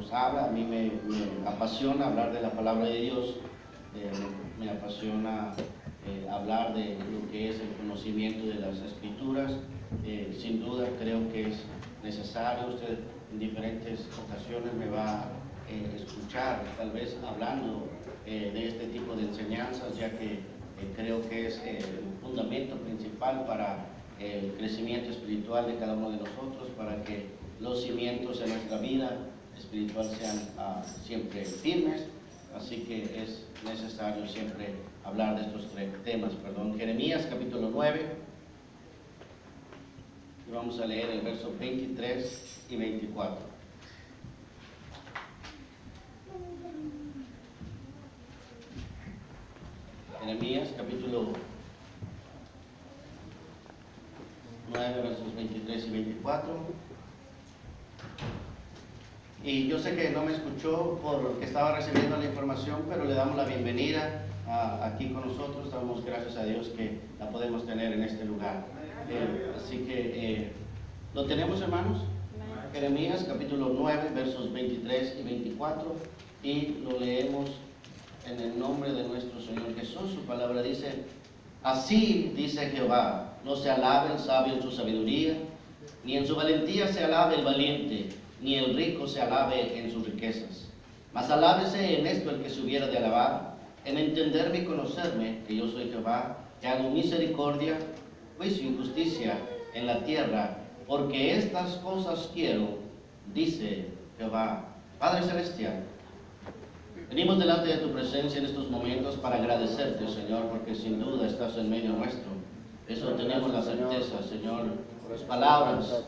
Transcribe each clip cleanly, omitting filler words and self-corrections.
nos habla. A mí me apasiona hablar de la palabra de Dios, me apasiona hablar de lo que es el conocimiento de las Escrituras. Sin duda creo que es necesario. Usted en diferentes ocasiones me va a escuchar, tal vez hablando de este tipo de enseñanzas, ya que creo que es el fundamento principal para el crecimiento espiritual de cada uno de nosotros, para que los cimientos de nuestra vida espiritual sean siempre firmes. Así que es necesario siempre hablar de estos tres temas. Jeremías capítulo 9, y vamos a leer el verso 23 y 24. Jeremías capítulo 9, versos 23 y 24. Y yo sé que no me escuchó porque estaba recibiendo la información, pero le damos la bienvenida aquí con nosotros. Damos gracias a Dios que la podemos tener en este lugar. Así que, ¿lo tenemos, hermanos? Jeremías capítulo 9, versos 23 y 24, y lo leemos en el nombre de nuestro Señor Jesús. Su palabra dice: así dice Jehová, no se alabe el sabio en su sabiduría, ni en su valentía se alabe el valiente, ni el rico se alabe en sus riquezas. Mas alábese en esto el que se hubiera de alabar, en entenderme y conocerme, que yo soy Jehová, que hago misericordia, juicio y justicia en la tierra, porque estas cosas quiero, dice Jehová. Padre Celestial, venimos delante de tu presencia en estos momentos para agradecerte, Señor, porque sin duda estás en medio nuestro. Eso tenemos la certeza, Señor. Las palabras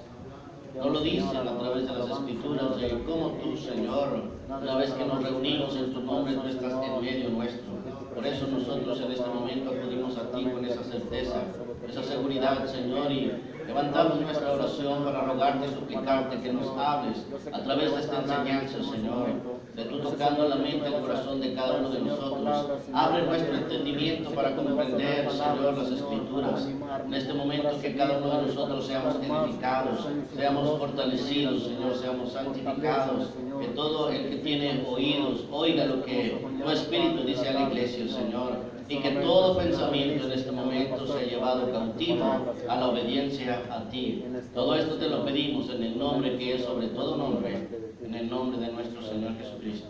no lo dicen a través de las Escrituras, de cómo tú, Señor, una vez que nos reunimos en tu nombre, tú estás en medio nuestro. Por eso nosotros en este momento acudimos a ti con esa certeza, esa seguridad, Señor, y levantamos nuestra oración para rogarte y suplicarte que nos hables a través de esta enseñanza, Señor, de tú tocando la mente y el corazón de cada uno de nosotros. Abre nuestro entendimiento para comprender, Señor, las Escrituras. En este momento que cada uno de nosotros seamos edificados, seamos fortalecidos, Señor, seamos santificados, que todo el que tiene oídos oiga lo que tu Espíritu dice a la iglesia, Señor, y que todo pensamiento en este momento sea llevado cautivo a la obediencia a ti. Todo esto te lo pedimos en el nombre que es sobre todo nombre, en el nombre de nuestro Señor Jesucristo.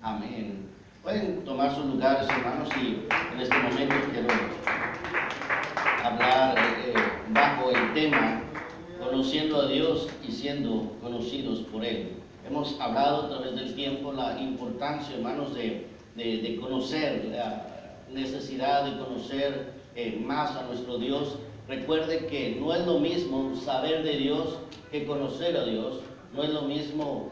Amén. Pueden tomar sus lugares, hermanos, y en este momento quiero hablar bajo el tema conociendo a Dios y siendo conocidos por Él. Hemos hablado a través del tiempo la importancia, hermanos, de conocer, la necesidad de conocer más a nuestro Dios. Recuerde que no es lo mismo saber de Dios que conocer a Dios. No es lo mismo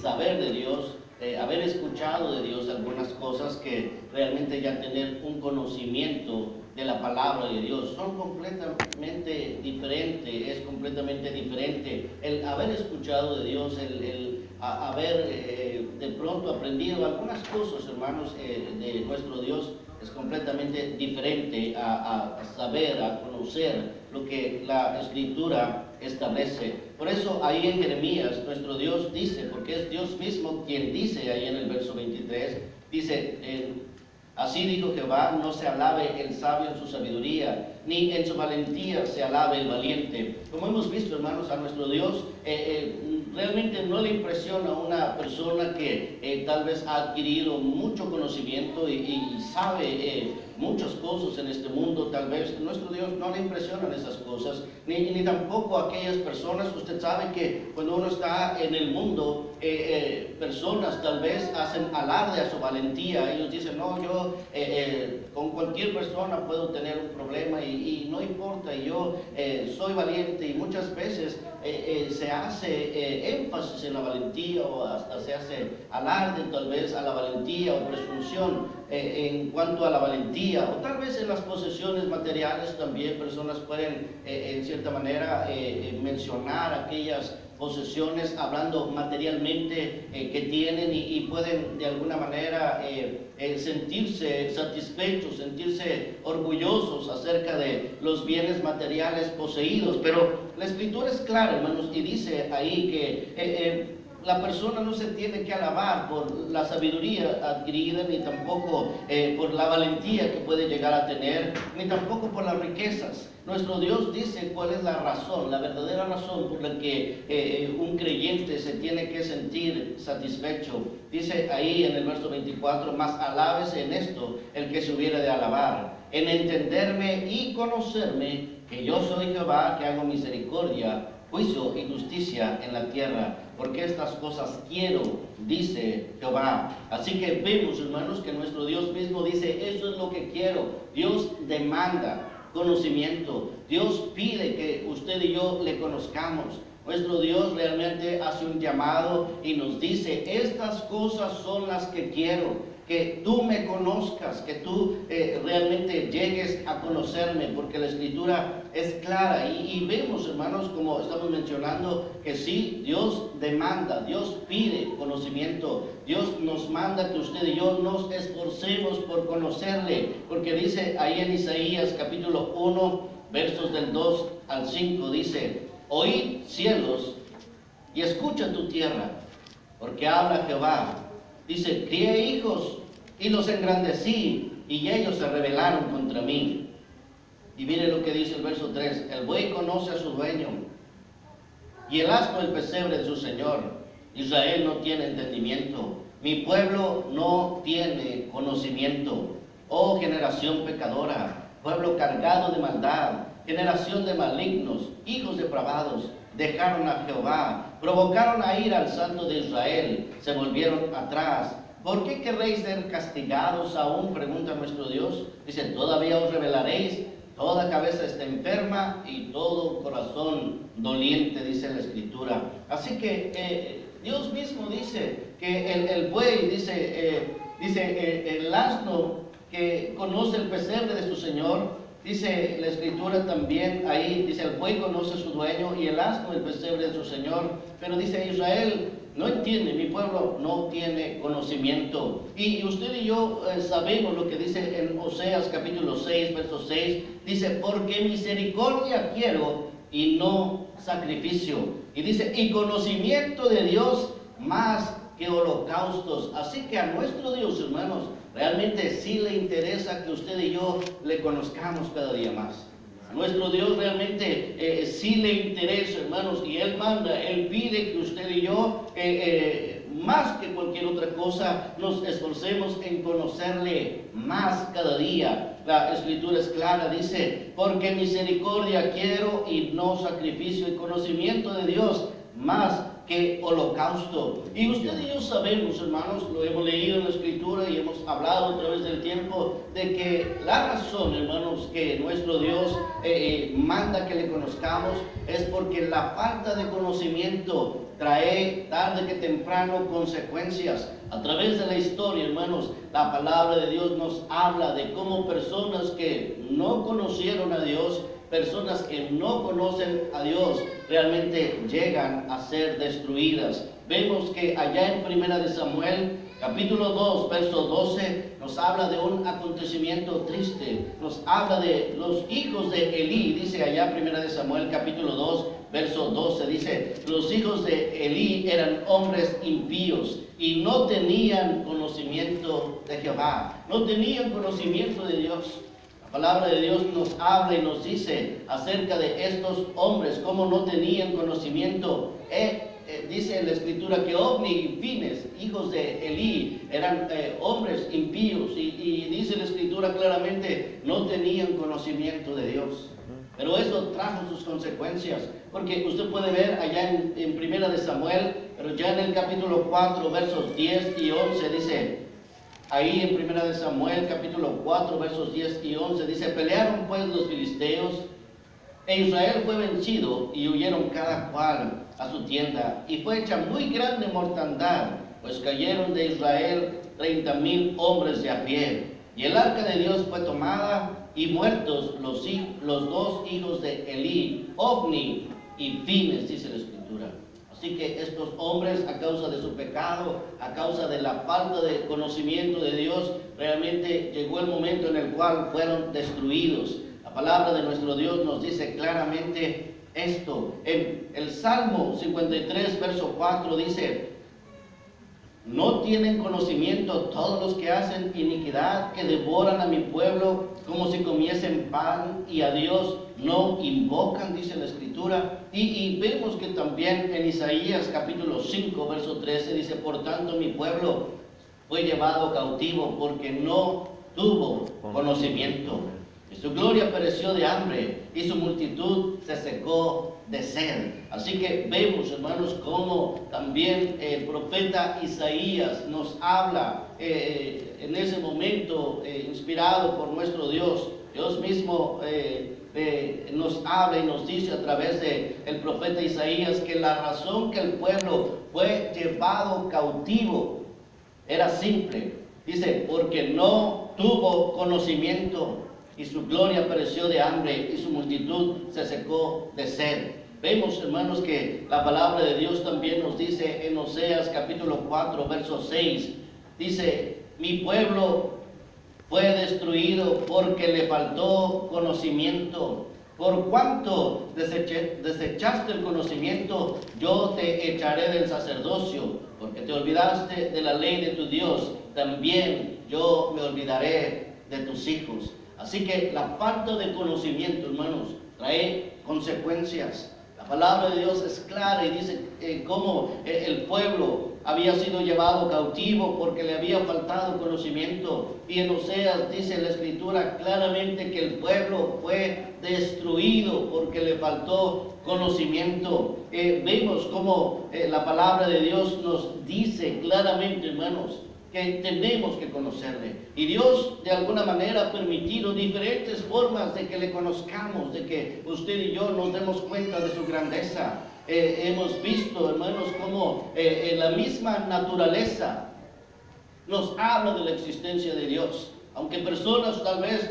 saber de Dios, haber escuchado de Dios algunas cosas, que realmente ya tener un conocimiento de la palabra de Dios. Son completamente diferentes, es completamente diferente el haber escuchado de Dios, el haber de pronto aprendido algunas cosas, hermanos, de nuestro Dios. Es completamente diferente a saber, a conocer lo que la Escritura establece. Por eso ahí en Jeremías nuestro Dios dice, porque es Dios mismo quien dice ahí en el verso 23, dice: así dijo Jehová, no se alabe el sabio en su sabiduría, ni en su valentía se alabe el valiente. Como hemos visto, hermanos, a nuestro Dios realmente no le impresiona a una persona que tal vez ha adquirido mucho conocimiento y sabe muchas cosas en este mundo. Tal vez nuestro Dios no le impresionan esas cosas, ni tampoco a aquellas personas. Usted sabe que cuando uno está en el mundo, personas tal vez hacen alarde a su valentía. Ellos dicen: no, yo con cualquier persona puedo tener un problema y no importa, yo soy valiente. Y muchas veces se hace énfasis en la valentía, o hasta se hace alarde tal vez a la valentía o presunción en cuanto a la valentía, o tal vez en las posesiones materiales también. Personas pueden en cierta manera mencionar aquellas posesiones hablando materialmente que tienen, y pueden de alguna manera sentirse satisfechos, sentirse orgullosos acerca de los bienes materiales poseídos. Pero la Escritura es clara, hermanos, y dice ahí que la persona no se tiene que alabar por la sabiduría adquirida, ni tampoco por la valentía que puede llegar a tener, ni tampoco por las riquezas. Nuestro Dios dice cuál es la razón, la verdadera razón por la que un creyente se tiene que sentir satisfecho. Dice ahí en el verso 24, mas alábese en esto el que se hubiera de alabar, en entenderme y conocerme, que yo soy Jehová, que hago misericordia, juicio y justicia en la tierra, porque estas cosas quiero, dice Jehová. Así que vemos, hermanos, que nuestro Dios mismo dice, eso es lo que quiero. Dios demanda conocimiento. Dios pide que usted y yo le conozcamos. Nuestro Dios realmente hace un llamado y nos dice, estas cosas son las que quiero. Que tú me conozcas, que tú realmente llegues a conocerme, porque la Escritura es clara. Y vemos, hermanos, como estamos mencionando, que sí, Dios demanda, Dios pide conocimiento. Dios nos manda que usted y yo nos esforcemos por conocerle, porque dice ahí en Isaías capítulo 1, versos del 2 al 5, dice, oíd cielos y escucha tu tierra, porque habla Jehová. Dice, crié hijos y los engrandecí, y ellos se rebelaron contra mí. Y mire lo que dice el verso 3, el buey conoce a su dueño, y el asno el pesebre de su señor. Israel no tiene entendimiento, mi pueblo no tiene conocimiento. Oh generación pecadora, pueblo cargado de maldad, generación de malignos, hijos depravados, dejaron a Jehová, provocaron a ira al Santo de Israel, se volvieron atrás. ¿Por qué querréis ser castigados aún? Pregunta nuestro Dios. Dice, todavía os rebelaréis, toda cabeza está enferma y todo corazón doliente, dice la Escritura. Así que Dios mismo dice que el buey, dice el asno que conoce el pesebre de su Señor. Dice la Escritura también ahí, dice el buey conoce a su dueño y el asno el pesebre de su Señor. Pero dice Israel no entiende, mi pueblo no tiene conocimiento. Y usted y yo sabemos lo que dice en Oseas capítulo 6, verso 6. Dice, porque misericordia quiero y no sacrificio. Y dice, y conocimiento de Dios más que holocaustos. Así que a nuestro Dios, hermanos, realmente sí le interesa que usted y yo le conozcamos cada día más. A nuestro Dios realmente sí le interesa, hermanos, y Él manda, Él pide que usted y yo, más que cualquier otra cosa, nos esforcemos en conocerle más cada día. La Escritura es clara, dice, porque misericordia quiero y no sacrificio, y conocimiento de Dios más que holocausto. Y usted y yo sabemos, hermanos, lo hemos leído en la Escritura y hemos hablado a través del tiempo, de que la razón, hermanos, que nuestro Dios manda que le conozcamos es porque la falta de conocimiento trae tarde que temprano consecuencias. A través de la historia, hermanos, la palabra de Dios nos habla de cómo personas que no conocieron a Dios, personas que no conocen a Dios, realmente llegan a ser destruidas. Vemos que allá en Primera de Samuel, capítulo 2, verso 12, nos habla de un acontecimiento triste. Nos habla de los hijos de Elí. Dice allá Primera de Samuel, capítulo 2, verso 12, dice, los hijos de Elí eran hombres impíos y no tenían conocimiento de Jehová, no tenían conocimiento de Dios. La palabra de Dios nos habla y nos dice acerca de estos hombres, cómo no tenían conocimiento. Dice en la Escritura que Ofni y Fines, hijos de Elí, eran hombres impíos, y dice la Escritura claramente, no tenían conocimiento de Dios. Pero eso trajo sus consecuencias, porque usted puede ver allá en Primera de Samuel, pero ya en el capítulo 4, versos 10 y 11, dice, ahí en Primera de Samuel, capítulo 4, versos 10 y 11, dice, pelearon pues los filisteos, e Israel fue vencido, y huyeron cada cual a su tienda, y fue hecha muy grande mortandad, pues cayeron de Israel 30,000 hombres de a pie, y el arca de Dios fue tomada, y muertos los dos hijos de Elí, Ofni y Fines, dice la Escritura. Así que estos hombres, a causa de su pecado, a causa de la falta de conocimiento de Dios, realmente llegó el momento en el cual fueron destruidos. La palabra de nuestro Dios nos dice claramente esto. En el Salmo 53, verso 4 dice: ¿no tienen conocimiento todos los que hacen iniquidad, que devoran a mi pueblo como si comiesen pan, y a Dios no invocan? Dice la Escritura. Y vemos que también en Isaías capítulo 5, verso 13 dice: por tanto mi pueblo fue llevado cautivo porque no tuvo conocimiento. Y su gloria pereció de hambre, y su multitud se secó de sed. Así que vemos, hermanos, cómo también el profeta Isaías nos habla en ese momento, inspirado por nuestro Dios. Dios mismo nos habla y nos dice a través del profeta Isaías que la razón que el pueblo fue llevado cautivo era simple. Dice: porque no tuvo conocimiento, y su gloria pereció de hambre, y su multitud se secó de sed. Vemos, hermanos, que la palabra de Dios también nos dice en Oseas capítulo 4, verso 6, dice: mi pueblo fue destruido porque le faltó conocimiento. Por cuanto desechaste el conocimiento, yo te echaré del sacerdocio, porque te olvidaste de la ley de tu Dios, también yo me olvidaré de tus hijos. Así que la falta de conocimiento, hermanos, trae consecuencias. La palabra de Dios es clara y dice cómo el pueblo había sido llevado cautivo porque le había faltado conocimiento. Y en Oseas dice la Escritura claramente que el pueblo fue destruido porque le faltó conocimiento. Vemos cómo la palabra de Dios nos dice claramente, hermanos, que tenemos que conocerle. Y Dios de alguna manera ha permitido diferentes formas de que le conozcamos, de que usted y yo nos demos cuenta de su grandeza. Hemos visto, hermanos, cómo la misma naturaleza nos habla de la existencia de Dios. Aunque personas tal vez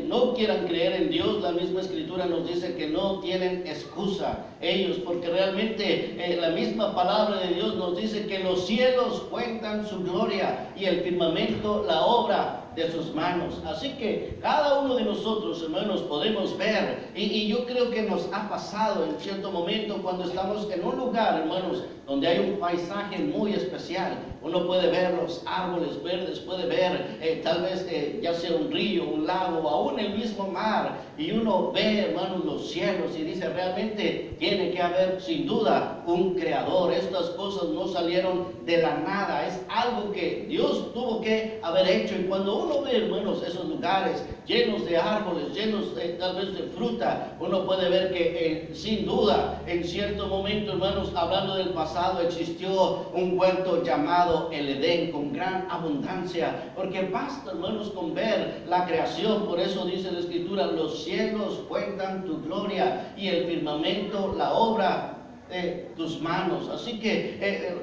no quieran creer en Dios, la misma Escritura nos dice que no tienen excusa ellos, porque realmente la misma palabra de Dios nos dice que los cielos cuentan su gloria y el firmamento la obra de sus manos. Así que cada uno de nosotros, hermanos, podemos ver, y yo creo que nos ha pasado en cierto momento cuando estamos en un lugar, hermanos, donde hay un paisaje muy especial. Uno puede ver los árboles verdes, puede ver tal vez ya sea un río, un lago, o aún el mismo mar, y uno ve, hermanos, los cielos y dice: realmente tiene que haber sin duda un creador. Estas cosas no salieron de la nada, es algo que Dios tuvo que haber hecho. Y cuando uno ve, hermanos, esos lugares llenos de árboles, llenos tal vez de fruta, uno puede ver que sin duda en cierto momento, hermanos, hablando del pasado, existió un huerto llamado el Edén con gran abundancia, porque basta, hermanos, con ver la creación. Por eso dice la Escritura: los cielos cuentan tu gloria y el firmamento la obra de tus manos. Así que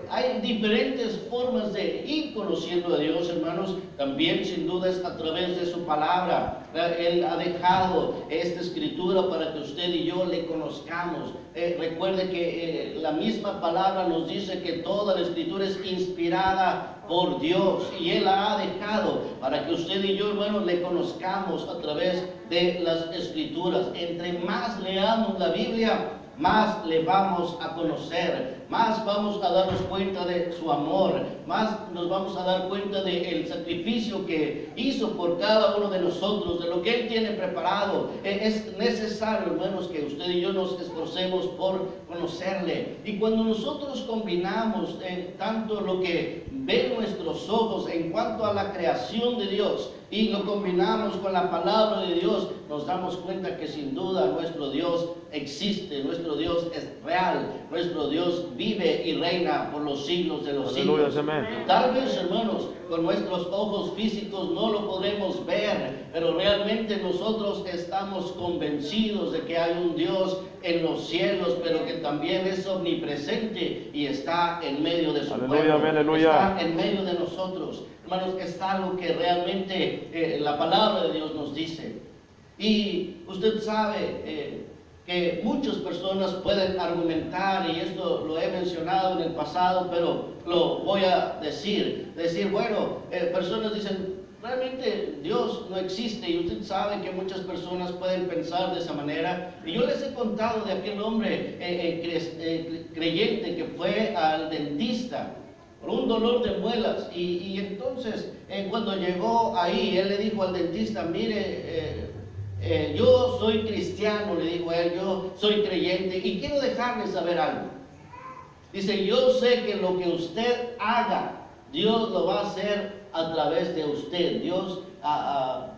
hay diferentes formas de ir conociendo a Dios, hermanos. También sin duda es a través de su palabra. Él ha dejado esta Escritura para que usted y yo le conozcamos. Recuerde que la misma palabra nos dice que toda la Escritura es inspirada por Dios, y Él la ha dejado para que usted y yo, hermanos, le conozcamos a través de las Escrituras. Entre más leamos la Biblia, más le vamos a conocer, más vamos a darnos cuenta de su amor, más nos vamos a dar cuenta del sacrificio que hizo por cada uno de nosotros, de lo que Él tiene preparado. Es necesario, hermanos, que usted y yo nos esforcemos por conocerle. Y cuando nosotros combinamos tanto lo que ven nuestros ojos en cuanto a la creación de Dios y lo combinamos con la palabra de Dios, nos damos cuenta que sin duda nuestro Dios existe, nuestro Dios es real, nuestro Dios vive y reina por los siglos de los siglos. Tal vez, hermanos, con nuestros ojos físicos no lo podemos ver, pero realmente nosotros estamos convencidos de que hay un Dios en los cielos, pero que también es omnipresente y está en medio de su pueblo, está en medio de nosotros. Hermanos, es algo que realmente la palabra de Dios nos dice. Y usted sabe que muchas personas pueden argumentar, y esto lo he mencionado en el pasado, pero lo voy a decir, bueno, personas dicen: realmente Dios no existe, y usted sabe que muchas personas pueden pensar de esa manera. Y yo les he contado de aquel hombre creyente que fue al dentista por un dolor de muelas, y entonces cuando llegó ahí, él le dijo al dentista: mire, yo soy cristiano, le dijo él, yo soy creyente y quiero dejarle saber algo. Dice: yo sé que lo que usted haga, Dios lo va a hacer a través de usted. Dios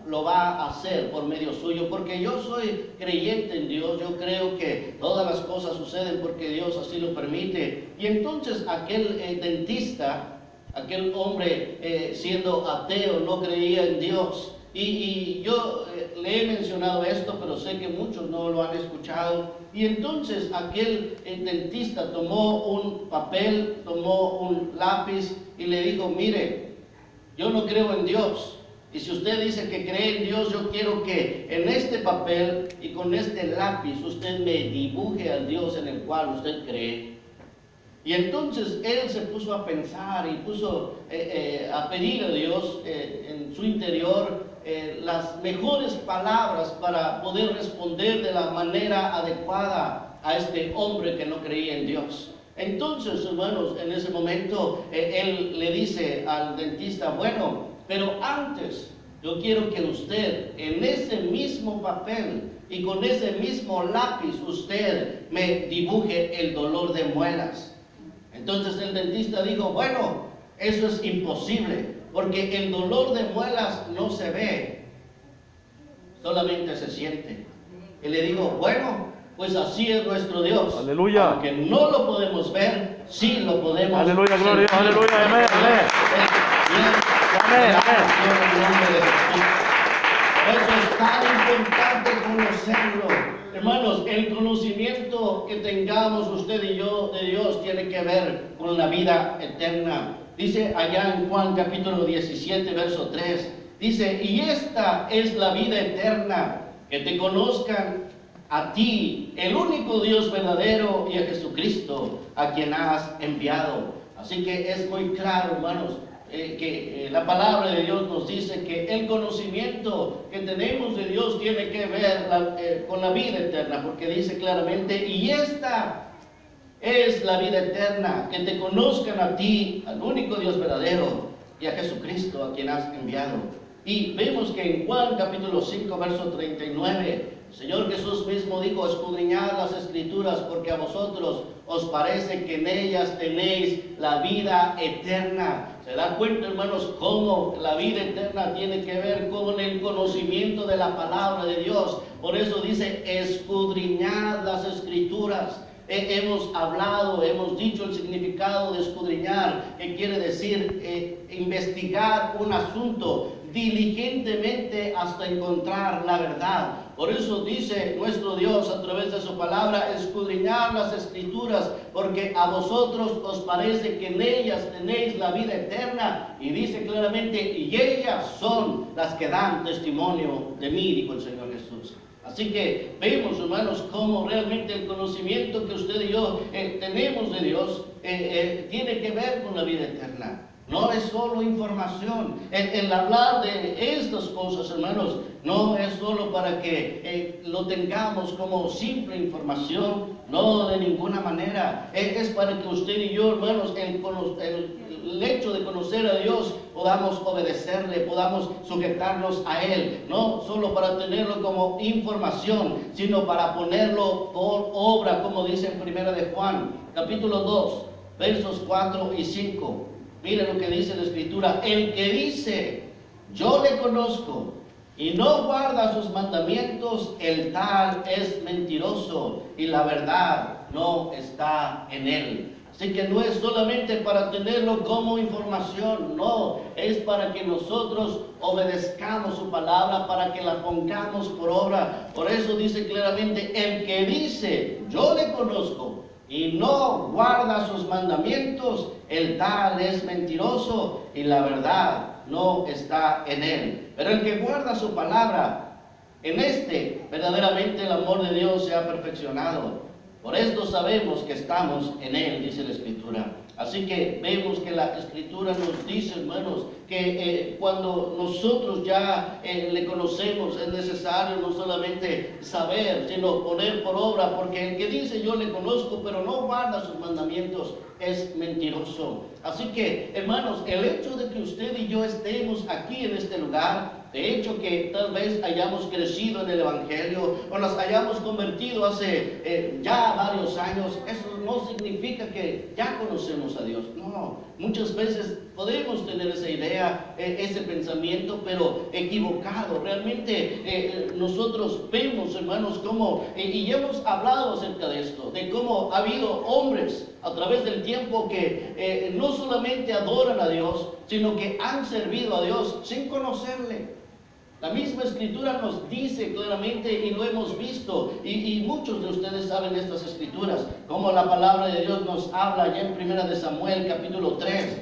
lo va a hacer por medio suyo, porque yo soy creyente en Dios. Yo creo que todas las cosas suceden porque Dios así lo permite. Y entonces aquel dentista, aquel hombre siendo ateo, no creía en Dios. Y yo le he mencionado esto, pero sé que muchos no lo han escuchado. Y entonces aquel dentista tomó un papel, tomó un lápiz y le dijo: mire, yo no creo en Dios. Y si usted dice que cree en Dios, yo quiero que en este papel y con este lápiz usted me dibuje al Dios en el cual usted cree. Y entonces él se puso a pensar y puso a pedir a Dios en su interior las mejores palabras para poder responder de la manera adecuada a este hombre que no creía en Dios. Entonces, hermanos, en ese momento él le dice al dentista: bueno, pero antes yo quiero que usted en ese mismo papel y con ese mismo lápiz usted me dibuje el dolor de muelas. Entonces el dentista dijo: bueno, eso es imposible, porque el dolor de muelas no se ve, solamente se siente. Y le digo: bueno, pues así es nuestro Dios. Aleluya. Aunque no lo podemos ver, sí lo podemos. Aleluya, gloria, sentir. aleluya, amén, amén. Amén, amén. Por eso es tan importante conocerlo. Hermanos, el conocimiento que tengamos usted y yo de Dios tiene que ver con la vida eterna. Dice allá en Juan capítulo 17, verso 3, dice: y esta es la vida eterna, que te conozcan a ti, el único Dios verdadero, y a Jesucristo, a quien has enviado. Así que es muy claro, hermanos, que la palabra de Dios nos dice que el conocimiento que tenemos de Dios tiene que ver con la vida eterna, porque dice claramente: y esta es la vida eterna, que te conozcan a ti, al único Dios verdadero, y a Jesucristo, a quien has enviado. Y vemos que en Juan capítulo 5, verso 39, el Señor Jesús mismo dijo: escudriñad las Escrituras, porque a vosotros os parece que en ellas tenéis la vida eterna. ¿Se da cuenta, hermanos, cómo la vida eterna tiene que ver con el conocimiento de la palabra de Dios? Por eso dice: escudriñad las Escrituras. Hemos hablado, hemos dicho el significado de escudriñar, que quiere decir investigar un asunto diligentemente hasta encontrar la verdad. Por eso dice nuestro Dios a través de su palabra: escudriñad las Escrituras, porque a vosotros os parece que en ellas tenéis la vida eterna. Y dice claramente: y ellas son las que dan testimonio de mí, dijo el Señor Jesús. Así que vemos, hermanos, cómo realmente el conocimiento que usted y yo tenemos de Dios tiene que ver con la vida eterna. No es solo información. El hablar de estas cosas, hermanos, no es solo para que lo tengamos como simple información. No, de ninguna manera. Es para que usted y yo, hermanos, el hecho de conocer a Dios, podamos obedecerle, podamos sujetarnos a Él. No solo para tenerlo como información, sino para ponerlo por obra, como dice en 1 de Juan, capítulo 2, versos 4 y 5. Mire lo que dice la Escritura: el que dice yo le conozco y no guarda sus mandamientos, el tal es mentiroso y la verdad no está en él. Así que no es solamente para tenerlo como información, no, es para que nosotros obedezcamos su palabra, para que la pongamos por obra. Por eso dice claramente: el que dice yo le conozco y no guarda sus mandamientos, el tal es mentiroso y la verdad no está en él. Pero el que guarda su palabra, en este verdaderamente el amor de Dios se ha perfeccionado. Por esto sabemos que estamos en Él, dice la Escritura. Así que vemos que la Escritura nos dice, hermanos, que cuando nosotros ya le conocemos, es necesario no solamente saber, sino poner por obra, porque el que dice yo le conozco, pero no guarda sus mandamientos, es mentiroso. Así que, hermanos, el hecho de que usted y yo estemos aquí en este lugar, de hecho que tal vez hayamos crecido en el Evangelio o nos hayamos convertido hace ya varios años, eso no significa que ya conocemos a Dios. No, muchas veces podemos tener esa idea, ese pensamiento, pero equivocado. Realmente nosotros vemos, hermanos, cómo, y hemos hablado acerca de esto, de cómo ha habido hombres a través del tiempo que no solamente adoran a Dios, sino que han servido a Dios sin conocerle. La misma Escritura nos dice claramente, y lo hemos visto, y muchos de ustedes saben estas Escrituras, como la palabra de Dios nos habla ya en 1 de Samuel capítulo 3,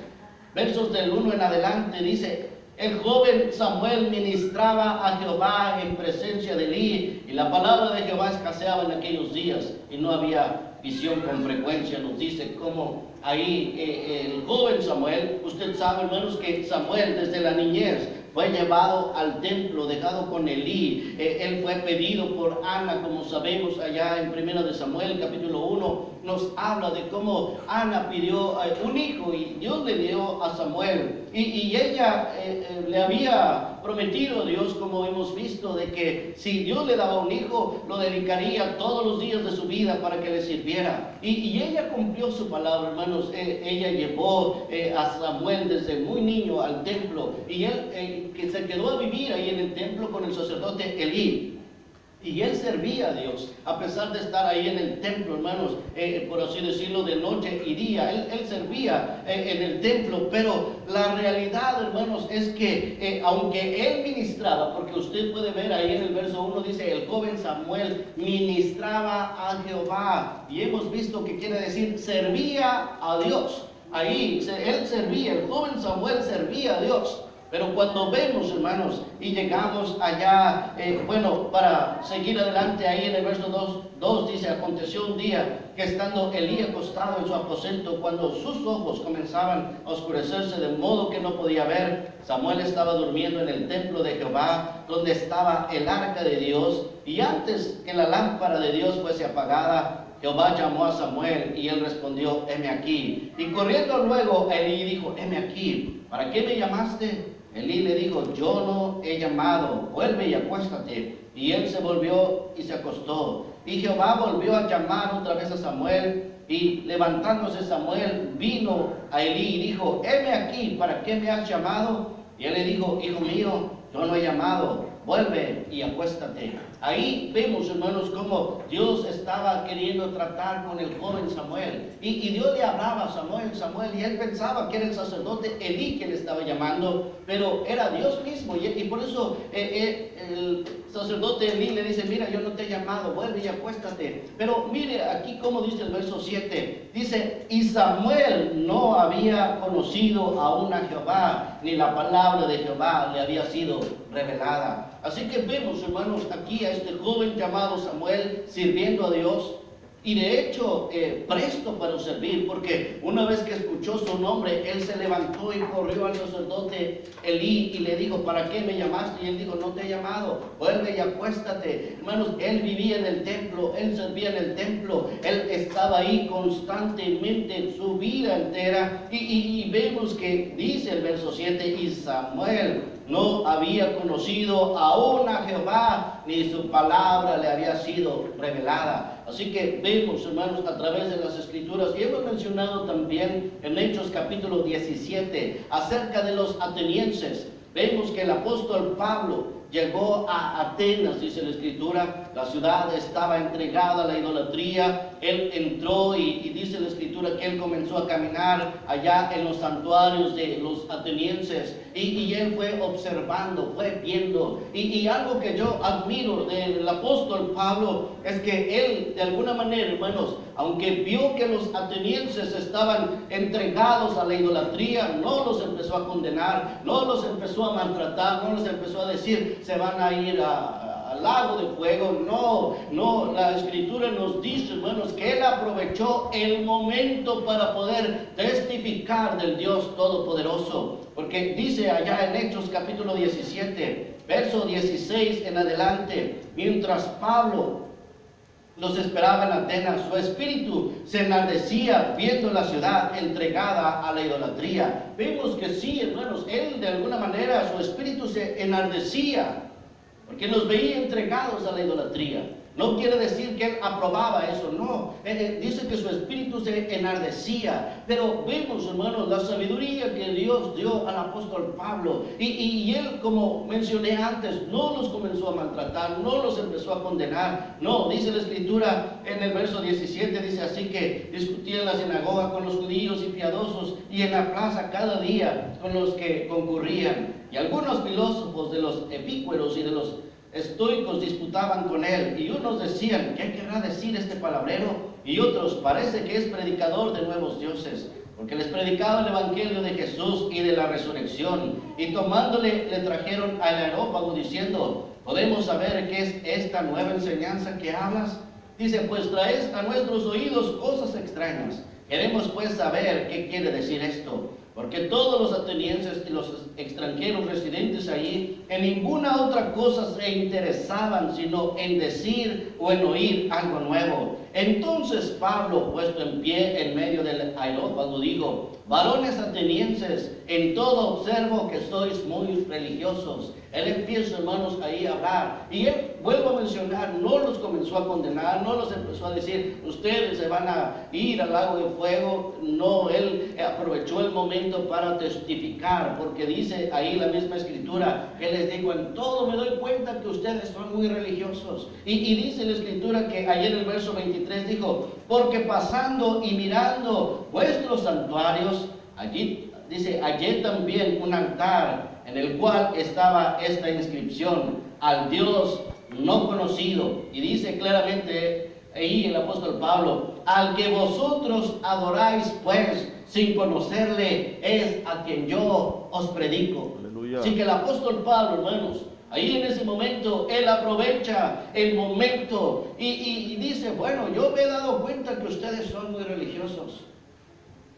versos del 1 en adelante, dice: el joven Samuel ministraba a Jehová en presencia de Elí, y la palabra de Jehová escaseaba en aquellos días, y no había visión con frecuencia. Nos dice cómo ahí el joven Samuel, usted sabe, hermanos, que Samuel desde la niñez fue llevado al templo, dejado con Elí. Él fue pedido por Ana, como sabemos allá en 1 de Samuel capítulo 1, nos habla de cómo Ana pidió un hijo y Dios le dio a Samuel. Y ella le había prometido a Dios, como hemos visto, de que si Dios le daba un hijo, lo dedicaría todos los días de su vida para que le sirviera. Y ella cumplió su palabra, hermanos. Ella llevó a Samuel desde muy niño al templo, y él que se quedó a vivir ahí en el templo con el sacerdote Elí. Y él servía a Dios, a pesar de estar ahí en el templo, hermanos, por así decirlo, de noche y día. Él servía en el templo, pero la realidad, hermanos, es que aunque él ministraba, porque usted puede ver ahí en el verso 1, dice: el joven Samuel ministraba a Jehová. Y hemos visto que quiere decir servía a Dios. Ahí él servía, el joven Samuel servía a Dios. Pero cuando vemos, hermanos, y llegamos allá, para seguir adelante, ahí en el verso 2 dice: aconteció un día que estando Elí acostado en su aposento, cuando sus ojos comenzaban a oscurecerse de modo que no podía ver, Samuel estaba durmiendo en el templo de Jehová, donde estaba el arca de Dios, y antes que la lámpara de Dios fuese apagada, Jehová llamó a Samuel, y él respondió: heme aquí. Y corriendo luego Elí dijo: heme aquí, ¿para qué me llamaste? Elí le dijo: yo no he llamado, vuelve y acuéstate. Y él se volvió y se acostó. Y Jehová volvió a llamar otra vez a Samuel, y levantándose Samuel vino a Elí y dijo: heme aquí, ¿para qué me has llamado? Y él le dijo: hijo mío, yo no he llamado, vuelve y acuéstate. Ahí vemos, hermanos, cómo Dios estaba queriendo tratar con el joven Samuel. Y Dios le hablaba a Samuel, y él pensaba que era el sacerdote Elí que le estaba llamando, pero era Dios mismo. Y por eso el sacerdote Elí le dice: mira, yo no te he llamado, vuelve y acuéstate. Pero mire aquí cómo dice el verso 7. Dice: y Samuel no había conocido aún a Jehová, ni la palabra de Jehová le había sido revelada. Así que vemos, hermanos, aquí a este joven llamado Samuel sirviendo a Dios, y de hecho presto para servir, porque una vez que escuchó su nombre, él se levantó y corrió al sacerdote Elí y le dijo: ¿para qué me llamaste? Y él dijo: no te he llamado, vuelve y acuéstate. Hermanos, él vivía en el templo, él servía en el templo, él estaba ahí constantemente en su vida entera, y vemos que dice el verso 7: y Samuel no había conocido aún a Jehová, ni su palabra le había sido revelada. Así que vemos, hermanos, a través de las Escrituras, y hemos mencionado también en Hechos capítulo 17 acerca de los atenienses. Vemos que el apóstol Pablo llegó a Atenas, dice la Escritura. La ciudad estaba entregada a la idolatría. Él entró y dice la Escritura que él comenzó a caminar allá en los santuarios de los atenienses, y él fue observando, fue viendo. Y algo que yo admiro del apóstol Pablo es que él, de alguna manera, hermanos, aunque vio que los atenienses estaban entregados a la idolatría, no los empezó a condenar, no los empezó a maltratar, no les empezó a decir: se van a ir a al lago de fuego. No, la Escritura nos dice, hermanos, que él aprovechó el momento para poder testificar del Dios Todopoderoso. Porque dice allá en Hechos capítulo 17, verso 16 en adelante, mientras Pablo los esperaba en Atenas, su espíritu se enardecía viendo la ciudad entregada a la idolatría. Vemos que sí, hermanos, él de alguna manera, su espíritu se enardecía, porque los veía entregados a la idolatría. No quiere decir que él aprobaba eso, no. Dice que su espíritu se enardecía. Pero vemos, hermanos, la sabiduría que Dios dio al apóstol Pablo. Y él, como mencioné antes, no los comenzó a maltratar, no los empezó a condenar. No, dice la Escritura en el verso 17, dice así que discutía en la sinagoga con los judíos y piadosos y en la plaza cada día con los que concurrían. Y algunos filósofos de los epícueros y de los estoicos disputaban con él, y unos decían, ¿qué querrá decir este palabrero? Y otros, parece que es predicador de nuevos dioses, porque les predicaba el evangelio de Jesús y de la resurrección. Y tomándole, le trajeron al Areópago diciendo, ¿podemos saber qué es esta nueva enseñanza que hablas? Dice, pues traes a nuestros oídos cosas extrañas. Queremos pues saber qué quiere decir esto. Porque todos los atenienses y los extranjeros residentes allí en ninguna otra cosa se interesaban sino en decir o en oír algo nuevo. Entonces Pablo, puesto en pie en medio del Areópago, dijo, varones atenienses, en todo observo que sois muy religiosos. Él empieza, hermanos, ahí a hablar. Y él, vuelvo a mencionar, no los comenzó a condenar, no los empezó a decir, ustedes se van a ir al lago de fuego. No, él aprovechó el momento para testificar, porque dice ahí la misma Escritura, que les digo, en todo me doy cuenta que ustedes son muy religiosos. Y dice la Escritura que ayer en el verso 23 dijo, porque pasando y mirando vuestros santuarios, allí dice, hallé también un altar en el cual estaba esta inscripción, al Dios no conocido. Y dice claramente ahí el apóstol Pablo, al que vosotros adoráis pues sin conocerle, es a quien yo os predico. Aleluya. Así que el apóstol Pablo, hermanos, ahí en ese momento, él aprovecha el momento y dice, bueno, yo me he dado cuenta que ustedes son muy religiosos.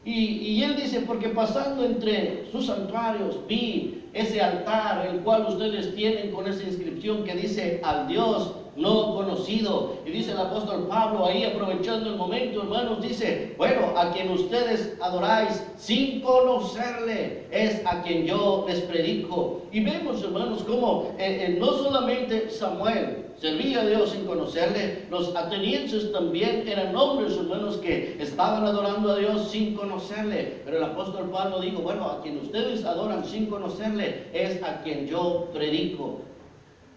Y él dice, porque pasando entre sus santuarios vi ese altar, el cual ustedes tienen con esa inscripción que dice, al Dios no conocido. Y dice el apóstol Pablo ahí, aprovechando el momento, hermanos, dice, bueno, a quien ustedes adoráis sin conocerle, es a quien yo les predico. Y vemos, hermanos, cómo no solamente Samuel servía a Dios sin conocerle, los atenienses también eran hombres, hermanos, que estaban adorando a Dios sin conocerle. Pero el apóstol Pablo dijo, bueno, a quien ustedes adoran sin conocerle, es a quien yo predico.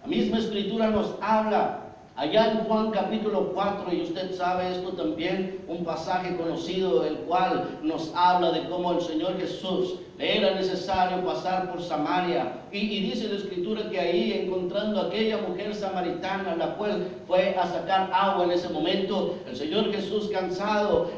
La misma Escritura nos habla allá en Juan capítulo 4, y usted sabe esto también, un pasaje conocido, el cual nos habla de cómo el Señor Jesús le era necesario pasar por Samaria. Y dice la Escritura que ahí, encontrando a aquella mujer samaritana, la cual fue a sacar agua en ese momento, el Señor Jesús, cansado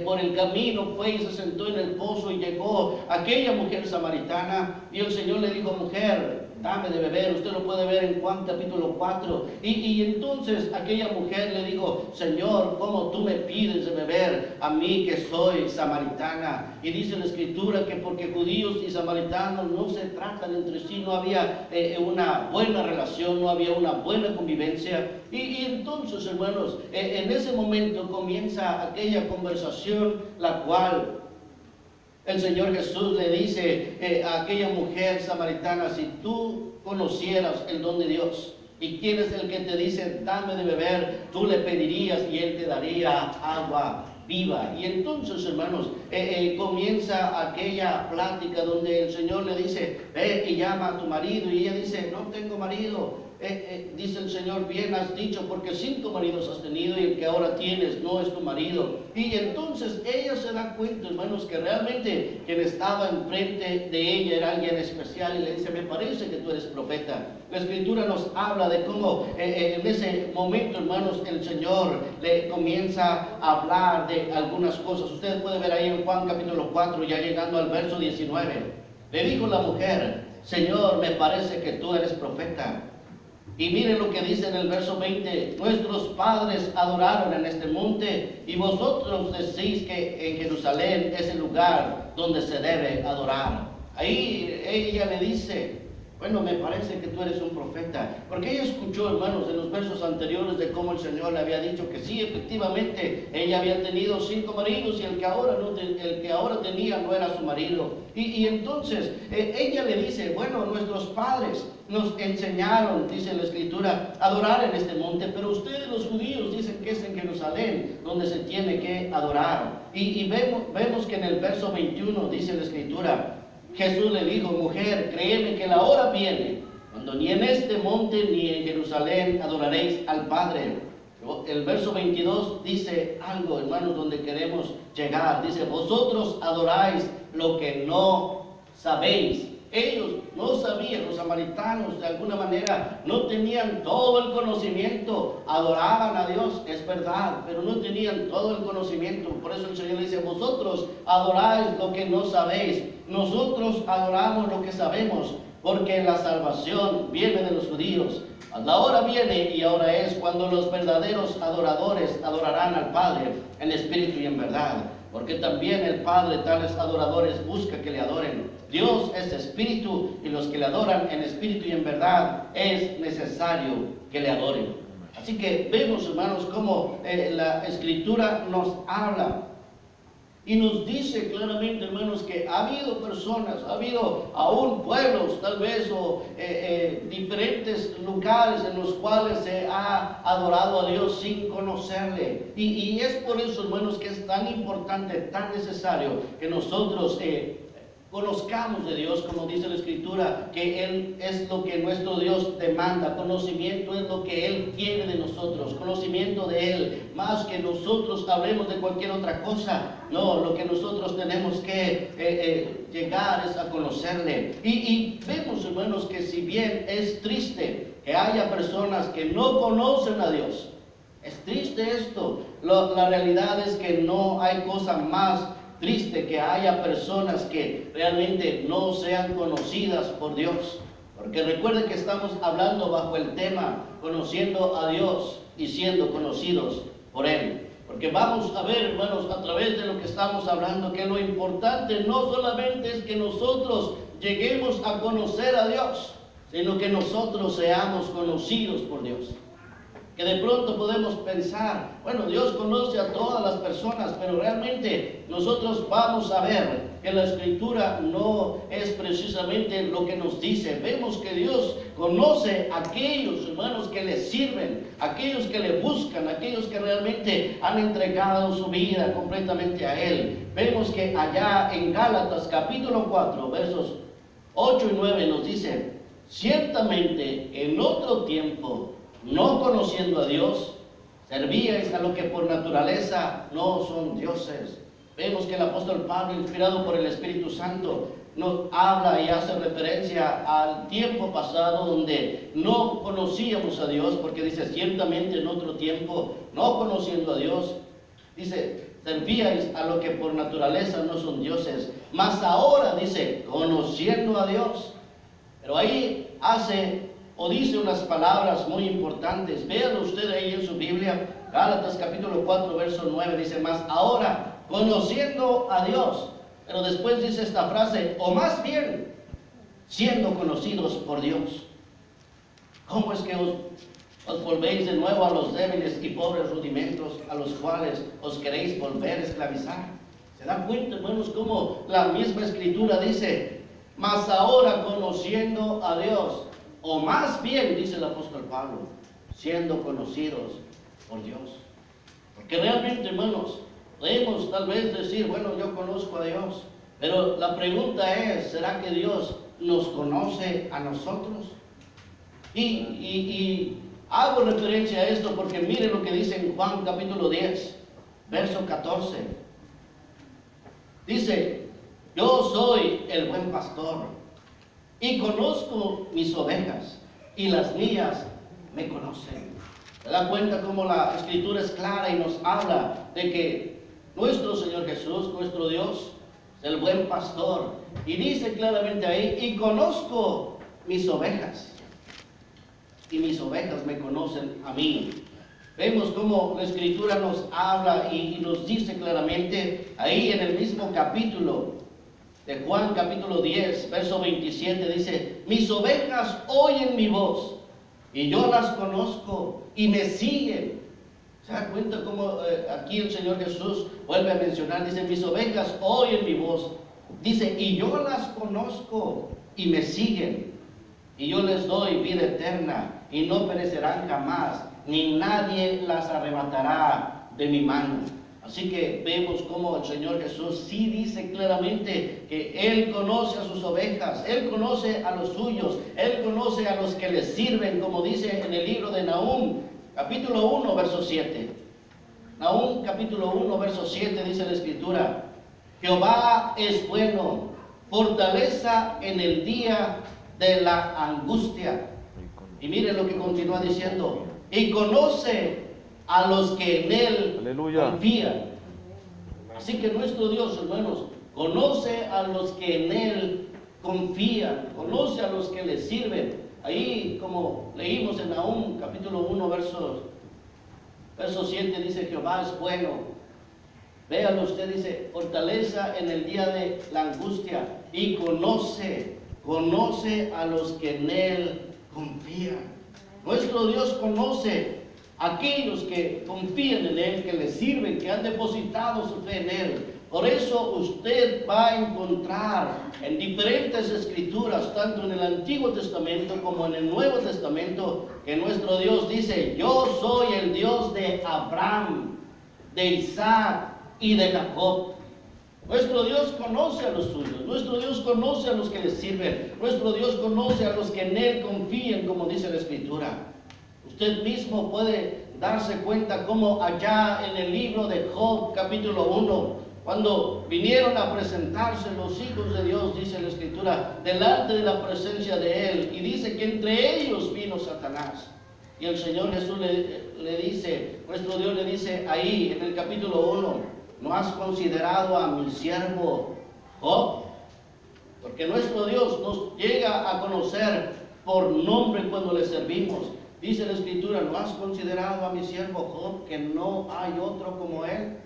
por el camino, fue y se sentó en el pozo, y llegó aquella mujer samaritana, y el Señor le dijo, mujer, dame de beber. Usted lo puede ver en Juan capítulo 4. Y entonces aquella mujer le dijo, Señor, ¿cómo tú me pides de beber a mí que soy samaritana? Y dice la Escritura que porque judíos y samaritanos no se tratan entre sí, no había una buena relación, no había una buena convivencia. Y entonces, hermanos, en ese momento comienza aquella conversación, la cual el Señor Jesús le dice a aquella mujer samaritana, si tú conocieras el don de Dios, y quién es el que te dice, dame de beber, tú le pedirías y él te daría agua viva. Y entonces, hermanos, comienza aquella plática donde el Señor le dice, ve y llama a tu marido, y ella dice, no tengo marido. Dice el Señor, bien has dicho, porque 5 maridos has tenido y el que ahora tienes no es tu marido. Y entonces ella se da cuenta, hermanos, que realmente quien estaba enfrente de ella era alguien especial, y le dice, me parece que tú eres profeta. La Escritura nos habla de cómo en ese momento, hermanos, el Señor le comienza a hablar de algunas cosas. Usted puede ver ahí en Juan capítulo 4, ya llegando al verso 19. Le dijo la mujer, Señor, me parece que tú eres profeta. Y miren lo que dice en el verso 20, nuestros padres adoraron en este monte y vosotros decís que en Jerusalén es el lugar donde se debe adorar. Ahí ella le dice, bueno, me parece que tú eres un profeta, porque ella escuchó, hermanos, en los versos anteriores de cómo el Señor le había dicho que sí, efectivamente, ella había tenido 5 maridos y el que ahora tenía no era su marido. Y entonces ella le dice, bueno, nuestros padres nos enseñaron, dice la Escritura, a adorar en este monte, pero ustedes los judíos dicen que es en Jerusalén donde se tiene que adorar. Y vemos que en el verso 21 dice la Escritura, Jesús le dijo, mujer, créeme que la hora viene, cuando ni en este monte ni en Jerusalén adoraréis al Padre. El verso 22 dice algo, hermanos, donde queremos llegar. Dice, vosotros adoráis lo que no sabéis. Ellos no sabían, los samaritanos de alguna manera no tenían todo el conocimiento, adoraban a Dios, es verdad, pero no tenían todo el conocimiento. Por eso el Señor dice, vosotros adoráis lo que no sabéis, nosotros adoramos lo que sabemos, porque la salvación viene de los judíos. La hora viene y ahora es cuando los verdaderos adoradores adorarán al Padre en espíritu y en verdad, porque también el Padre tales adoradores busca que le adoren. Dios es espíritu y los que le adoran en espíritu y en verdad es necesario que le adoren. Así que vemos, hermanos, cómo la Escritura nos habla y nos dice claramente, hermanos, que ha habido personas, ha habido aún pueblos tal vez o diferentes lugares en los cuales se ha adorado a Dios sin conocerle. Y es por eso, hermanos, que es tan importante, tan necesario que nosotros conozcamos de Dios, como dice la Escritura, que Él es lo que nuestro Dios demanda. Conocimiento es lo que Él quiere de nosotros, conocimiento de Él, más que nosotros hablemos de cualquier otra cosa. No, lo que nosotros tenemos que llegar es a conocerle. Y vemos, hermanos, que si bien es triste que haya personas que no conocen a Dios, es triste esto, la realidad es que no hay cosa más triste que haya personas que realmente no sean conocidas por Dios. Porque recuerden que estamos hablando bajo el tema conociendo a Dios y siendo conocidos por Él. Porque vamos a ver, hermanos, a través de lo que estamos hablando, que lo importante no solamente es que nosotros lleguemos a conocer a Dios, sino que nosotros seamos conocidos por Dios. Que de pronto podemos pensar, bueno, Dios conoce a todas las personas, pero realmente nosotros vamos a ver que la Escritura no es precisamente lo que nos dice. Vemos que Dios conoce a aquellos, hermanos, que le sirven, aquellos que le buscan, aquellos que realmente han entregado su vida completamente a Él. Vemos que allá en Gálatas capítulo 4, versos 8 y 9 nos dice, ciertamente en otro tiempo, no conociendo a Dios, servíais a lo que por naturaleza no son dioses. Vemos que el apóstol Pablo, inspirado por el Espíritu Santo, nos habla y hace referencia al tiempo pasado donde no conocíamos a Dios, porque dice, ciertamente en otro tiempo, no conociendo a Dios, dice, servíais a lo que por naturaleza no son dioses, mas ahora, dice, conociendo a Dios. Pero ahí dice unas palabras muy importantes. Véanlo usted ahí en su Biblia, Gálatas capítulo 4, verso 9, dice, mas ahora, conociendo a Dios. Pero después dice esta frase, o más bien, siendo conocidos por Dios. ¿Cómo es que os volvéis de nuevo a los débiles y pobres rudimentos a los cuales os queréis volver a esclavizar? ¿Se dan cuenta, hermanos, cómo la misma Escritura dice, mas ahora conociendo a Dios? O más bien, dice el apóstol Pablo, siendo conocidos por Dios. Porque realmente, hermanos, podemos tal vez decir, bueno, yo conozco a Dios, pero la pregunta es, ¿será que Dios nos conoce a nosotros? Y hago referencia a esto porque miren lo que dice en Juan capítulo 10, verso 14. Dice, yo soy el buen pastor y conozco mis ovejas, y las mías me conocen. ¿Se da cuenta cómo la Escritura es clara y nos habla de que nuestro Señor Jesús, nuestro Dios, es el buen pastor? Y dice claramente ahí, y conozco mis ovejas. y mis ovejas me conocen a mí. Vemos cómo la Escritura nos habla y nos dice claramente ahí en el mismo capítulo de Juan, capítulo 10, verso 27, dice: mis ovejas oyen mi voz y yo las conozco y me siguen. ¿Se da cuenta cómo aquí el Señor Jesús vuelve a mencionar? Dice: mis ovejas oyen mi voz. Dice: y yo las conozco y me siguen. Y yo les doy vida eterna y no perecerán jamás, ni nadie las arrebatará de mi mano. Así que vemos cómo el Señor Jesús sí dice claramente que Él conoce a sus ovejas, Él conoce a los suyos, Él conoce a los que le sirven, como dice en el libro de Nahum, capítulo 1, verso 7. Nahum, capítulo 1, verso 7, dice la Escritura: Jehová es bueno, fortaleza en el día de la angustia. Y miren lo que continúa diciendo: y conoce a los que en Él Aleluya. confían. Así que nuestro Dios, hermanos, conoce a los que en Él confían, conoce a los que le sirven. Ahí, como leímos en Nahum, capítulo 1, verso 7, dice: Jehová es bueno. Véalo usted, dice: fortaleza en el día de la angustia, y conoce a los que en Él confían. Nuestro Dios conoce a aquellos que confían en Él, que le sirven, que han depositado su fe en Él. Por eso usted va a encontrar en diferentes escrituras, tanto en el Antiguo Testamento como en el Nuevo Testamento, que nuestro Dios dice: yo soy el Dios de Abraham, de Isaac y de Jacob. Nuestro Dios conoce a los suyos, nuestro Dios conoce a los que le sirven, nuestro Dios conoce a los que en Él confían, como dice la Escritura. Usted mismo puede darse cuenta cómo allá en el libro de Job, capítulo 1, cuando vinieron a presentarse los hijos de Dios, dice la Escritura, delante de la presencia de Él, y dice que entre ellos vino Satanás. Y el Señor Jesús le dice, nuestro Dios le dice ahí en el capítulo 1: ¿no has considerado a mi siervo Job? Porque nuestro Dios nos llega a conocer por nombre cuando le servimos. Dice la Escritura: ¿no has considerado a mi siervo Job, que no hay otro como él?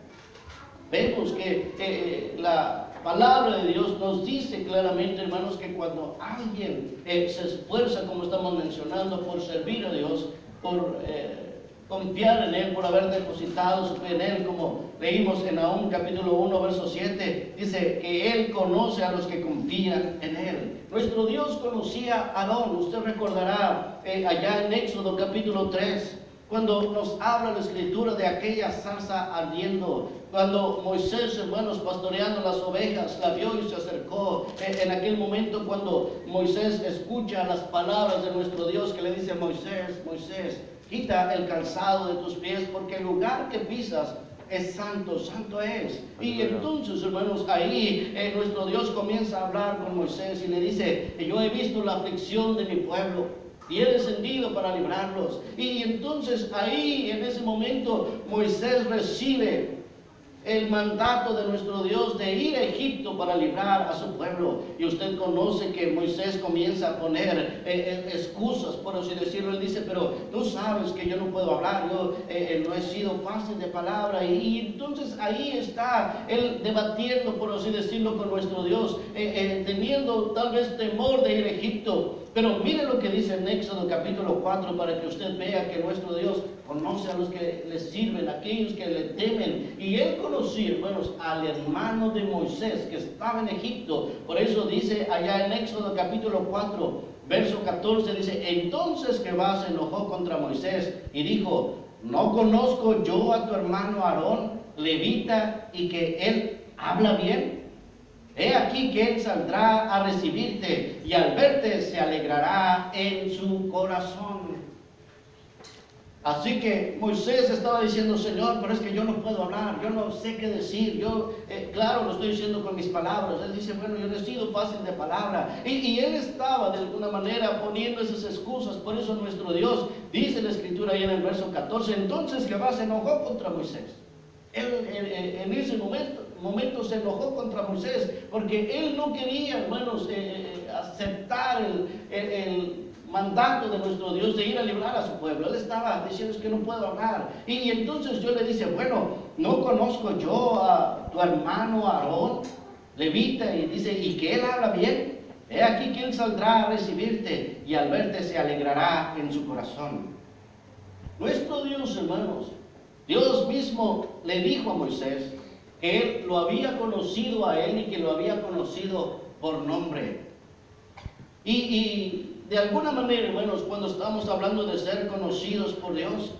Vemos que la palabra de Dios nos dice claramente, hermanos, que cuando alguien se esfuerza, como estamos mencionando, por servir a Dios, por confiar en Él, por haber depositado su fe en Él, como leímos en Nahum capítulo 1, verso 7, dice que Él conoce a los que confían en Él. Nuestro Dios conocía a Aarón. Usted recordará allá en Éxodo capítulo 3, cuando nos habla la Escritura de aquella zarza ardiendo, cuando Moisés, hermanos, pastoreando las ovejas, la vio y se acercó. En aquel momento, cuando Moisés escucha las palabras de nuestro Dios, que le dice: Moisés, Moisés, quita el calzado de tus pies, porque el lugar que pisas es santo, santo es. Y entonces, hermanos, ahí nuestro Dios comienza a hablar con Moisés y le dice: yo he visto la aflicción de mi pueblo y he descendido para librarlos. Y entonces ahí, en ese momento, Moisés recibe el mandato de nuestro Dios de ir a Egipto para librar a su pueblo. Y usted conoce que Moisés comienza a poner excusas, por así decirlo. Él dice: pero tú sabes que yo no puedo hablar, yo no he sido fácil de palabra. Y entonces ahí está él debatiendo, por así decirlo, con nuestro Dios, teniendo tal vez temor de ir a Egipto. Pero mire lo que dice en Éxodo capítulo 4, para que usted vea que nuestro Dios conoce a los que le sirven, a aquellos que le temen. Y Él conocía, hermanos, al hermano de Moisés que estaba en Egipto. Por eso dice allá en Éxodo capítulo 4, verso 14, dice: entonces Jehová se enojó contra Moisés y dijo: ¿no conozco yo a tu hermano Aarón, levita, y que él habla bien? He aquí que él saldrá a recibirte, y al verte se alegrará en su corazón. Así que Moisés estaba diciendo: Señor, pero es que yo no puedo hablar, yo no sé qué decir, yo, claro, lo estoy diciendo con mis palabras. Él dice: bueno, yo no he sido fácil de palabra. Y él estaba de alguna manera poniendo esas excusas. Por eso nuestro Dios, dice la Escritura ahí en el verso 14, entonces Jehová se enojó contra Moisés. Él, en ese momento, momento se enojó contra Moisés, porque él no quería, hermanos, aceptar el mandato de nuestro Dios de ir a librar a su pueblo. Él estaba diciendo, es que no puedo hablar. Y entonces Dios le dice, bueno, ¿no conozco yo a tu hermano Aarón, levita? Y dice, ¿y que él habla bien? He aquí que él saldrá a recibirte y al verte se alegrará en su corazón. Nuestro Dios, hermanos, Dios mismo le dijo a Moisés que él lo había conocido a él y que lo había conocido por nombre. Y de alguna manera, hermanos, cuando estamos hablando de ser conocidos por Dios,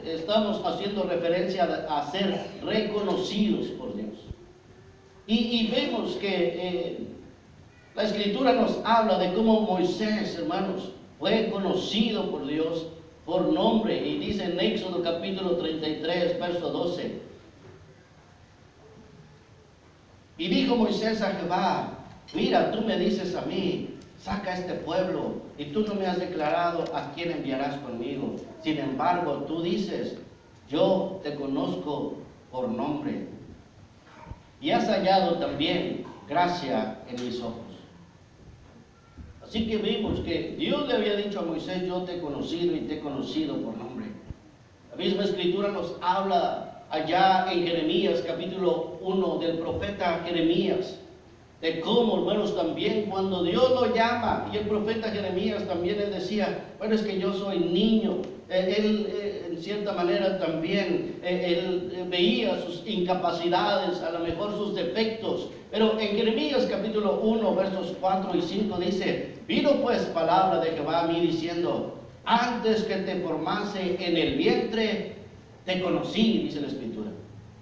estamos haciendo referencia a ser reconocidos por Dios. Y vemos que la Escritura nos habla de cómo Moisés, hermanos, fue conocido por Dios por nombre. Y dice en Éxodo capítulo 33, verso 12. Y dijo Moisés a Jehová, mira, tú me dices a mí, saca este pueblo, y tú no me has declarado a quién enviarás conmigo. Sin embargo, tú dices, yo te conozco por nombre, y has hallado también gracia en mis ojos. Así que vimos que Dios le había dicho a Moisés, yo te he conocido y te he conocido por nombre. La misma Escritura nos habla allá en Jeremías capítulo 1 del profeta Jeremías, de cómo, hermanos, también cuando Dios lo llama, y el profeta Jeremías también él decía, bueno, es que yo soy niño. Él en cierta manera también, él veía sus incapacidades, a lo mejor sus defectos. Pero en Jeremías capítulo 1, versos 4 y 5 dice, vino pues palabra de Jehová a mí diciendo, antes que te formase en el vientre, te conocí, dice la Escritura.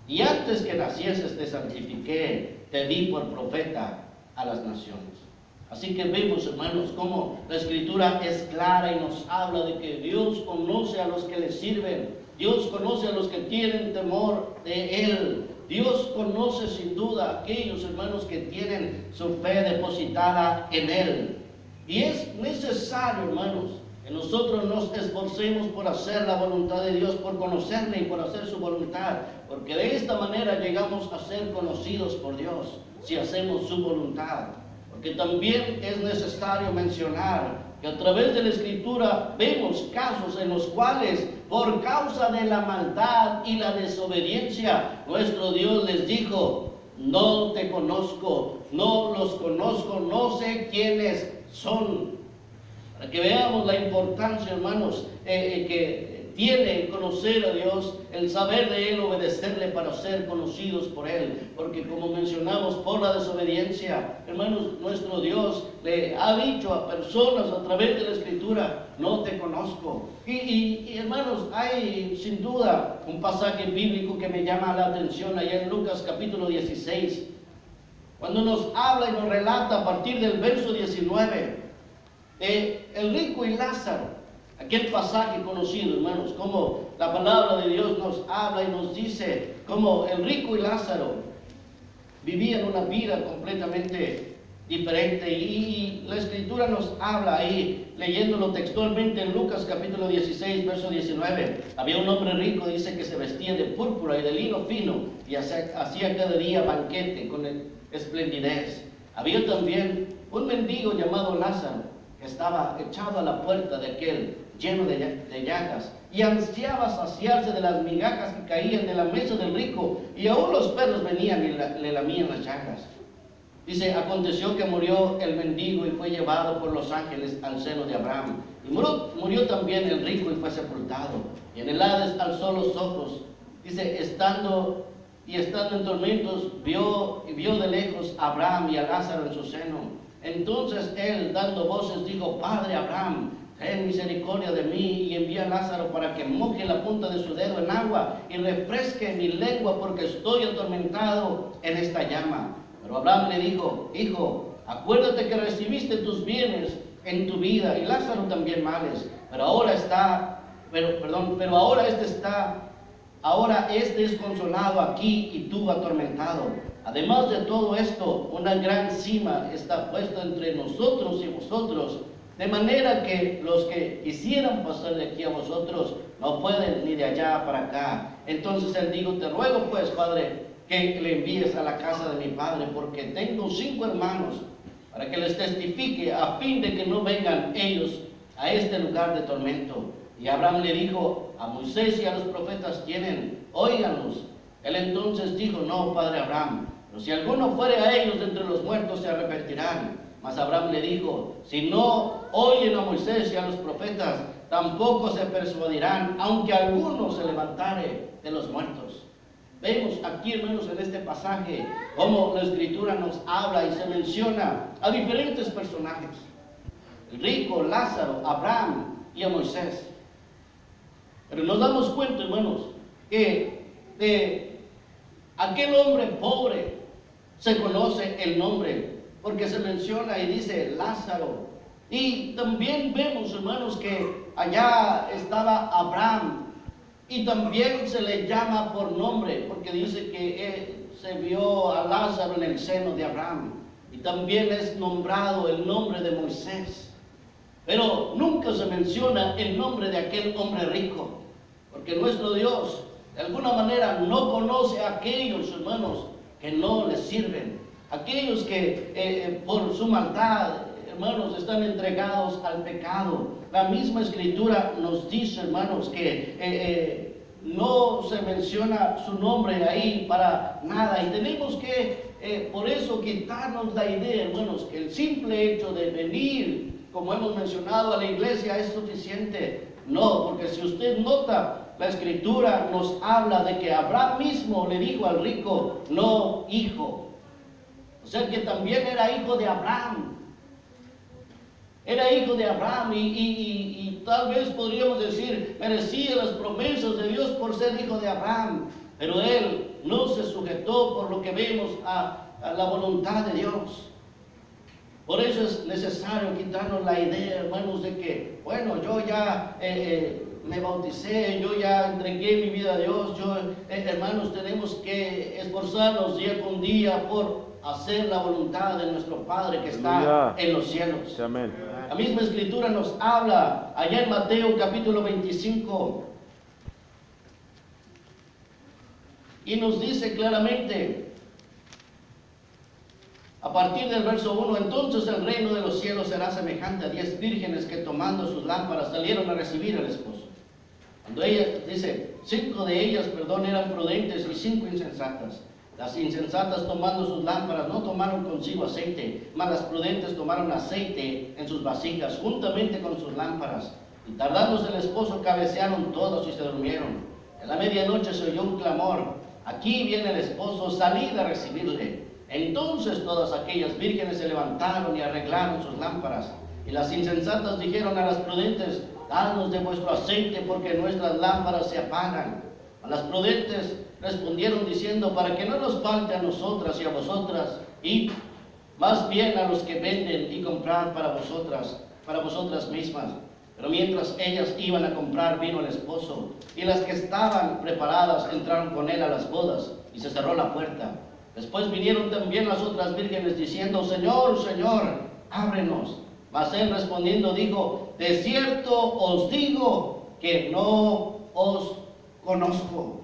Y antes que nacieses te santifiqué, te di por profeta a las naciones. Así que vemos, hermanos, cómo la Escritura es clara y nos habla de que Dios conoce a los que le sirven. Dios conoce a los que tienen temor de Él. Dios conoce sin duda a aquellos, hermanos, que tienen su fe depositada en Él. Y es necesario, hermanos, que nosotros nos esforcemos por hacer la voluntad de Dios, por conocerle y por hacer su voluntad, porque de esta manera llegamos a ser conocidos por Dios, si hacemos su voluntad. Porque también es necesario mencionar que a través de la Escritura vemos casos en los cuales, por causa de la maldad y la desobediencia, nuestro Dios les dijo, no te conozco, no los conozco, no sé quiénes son. Para que veamos la importancia, hermanos, que tiene conocer a Dios, el saber de Él, obedecerle para ser conocidos por Él. Porque como mencionamos, por la desobediencia, hermanos, nuestro Dios le ha dicho a personas a través de la Escritura, no te conozco. Y hermanos, hay sin duda un pasaje bíblico que me llama la atención allá en Lucas capítulo 16, cuando nos habla y nos relata a partir del verso 19, el rico y Lázaro. Aquel pasaje conocido, hermanos, como la palabra de Dios nos habla y nos dice cómo el rico y Lázaro vivían una vida completamente diferente. Y la Escritura nos habla ahí, leyéndolo textualmente en Lucas capítulo 16, verso 19. Había un hombre rico, dice, que se vestía de púrpura y de lino fino y hacía cada día banquete con esplendidez. Había también un mendigo llamado Lázaro, que estaba echado a la puerta de aquel lleno de llagas, y ansiaba saciarse de las migajas que caían de la mesa del rico, y aún los perros venían y le lamían las llagas. Dice, aconteció que murió el mendigo y fue llevado por los ángeles al seno de Abraham. Y murió también el rico y fue sepultado. Y en el Hades alzó los ojos. Dice, estando en tormentos, vio de lejos a Abraham y a Lázaro en su seno. Entonces él, dando voces, dijo, Padre Abraham, ten misericordia de mí y envía a Lázaro para que moje la punta de su dedo en agua y refresque mi lengua, porque estoy atormentado en esta llama. Pero Abraham le dijo, hijo, acuérdate que recibiste tus bienes en tu vida y Lázaro también males, pero ahora este es consolado aquí y tú atormentado. Además de todo esto, una gran cima está puesta entre nosotros y vosotros, de manera que los que quisieran pasar de aquí a vosotros no pueden, ni de allá para acá. Entonces él dijo, te ruego pues, Padre, que le envíes a la casa de mi padre, porque tengo 5 hermanos, para que les testifique, a fin de que no vengan ellos a este lugar de tormento. Y Abraham le dijo: a Moisés y a los profetas tienen, óiganlos. Él entonces dijo: no, padre Abraham, pero si alguno fuere a ellos de entre los muertos, se arrepentirán. Mas Abraham le dijo: si no oyen a Moisés y a los profetas, tampoco se persuadirán, aunque alguno se levantare de los muertos. Vemos aquí, hermanos, en este pasaje, cómo la Escritura nos habla y se menciona a diferentes personajes: el rico, Lázaro, Abraham y a Moisés. Pero nos damos cuenta, hermanos, que de aquel hombre pobre se conoce el nombre, porque se menciona y dice Lázaro. Y también vemos, hermanos, que allá estaba Abraham, y también se le llama por nombre, porque dice que se vio a Lázaro en el seno de Abraham, y también es nombrado el nombre de Moisés. Pero nunca se menciona el nombre de aquel hombre rico, porque nuestro Dios de alguna manera no conoce a aquellos, hermanos, que no le sirven, aquellos que por su maldad, hermanos, están entregados al pecado. La misma Escritura nos dice, hermanos, que no se menciona su nombre ahí para nada, y tenemos que por eso quitarnos la idea, hermanos, que el simple hecho de venir, como hemos mencionado, a la iglesia es suficiente. No, porque si usted nota, la Escritura nos habla de que Abraham mismo le dijo al rico: no, hijo. O sea que también era hijo de Abraham. Era hijo de Abraham y tal vez podríamos decir, merecía las promesas de Dios por ser hijo de Abraham. Pero él no se sujetó, por lo que vemos, a la voluntad de Dios. Por eso es necesario quitarnos la idea, hermanos, de que, bueno, yo ya me bauticé, yo ya entregué mi vida a Dios. Hermanos, tenemos que esforzarnos día con día por hacer la voluntad de nuestro Padre que está en los cielos. Amén. La misma Escritura nos habla allá en Mateo capítulo 25 y nos dice claramente, a partir del verso 1: entonces el reino de los cielos será semejante a 10 vírgenes que, tomando sus lámparas, salieron a recibir al esposo. Cuando ellas, dice, 5 de ellas, eran prudentes y 5 insensatas. Las insensatas, tomando sus lámparas, no tomaron consigo aceite, mas las prudentes tomaron aceite en sus vasijas, juntamente con sus lámparas. Y tardándose el esposo, cabecearon todos y se durmieron. En la medianoche se oyó un clamor: aquí viene el esposo, salid a recibirle. Entonces todas aquellas vírgenes se levantaron y arreglaron sus lámparas. Y las insensatas dijeron a las prudentes: dadnos de vuestro aceite, porque nuestras lámparas se apagan. A las prudentes respondieron diciendo: para que no nos falte a nosotras y a vosotras, y más bien a los que venden y comprar para vosotras mismas. Pero mientras ellas iban a comprar, vino el esposo, y las que estaban preparadas entraron con él a las bodas, y se cerró la puerta. Después vinieron también las otras vírgenes diciendo: Señor, Señor, ábrenos. Mas él respondiendo dijo: de cierto os digo que no os conozco.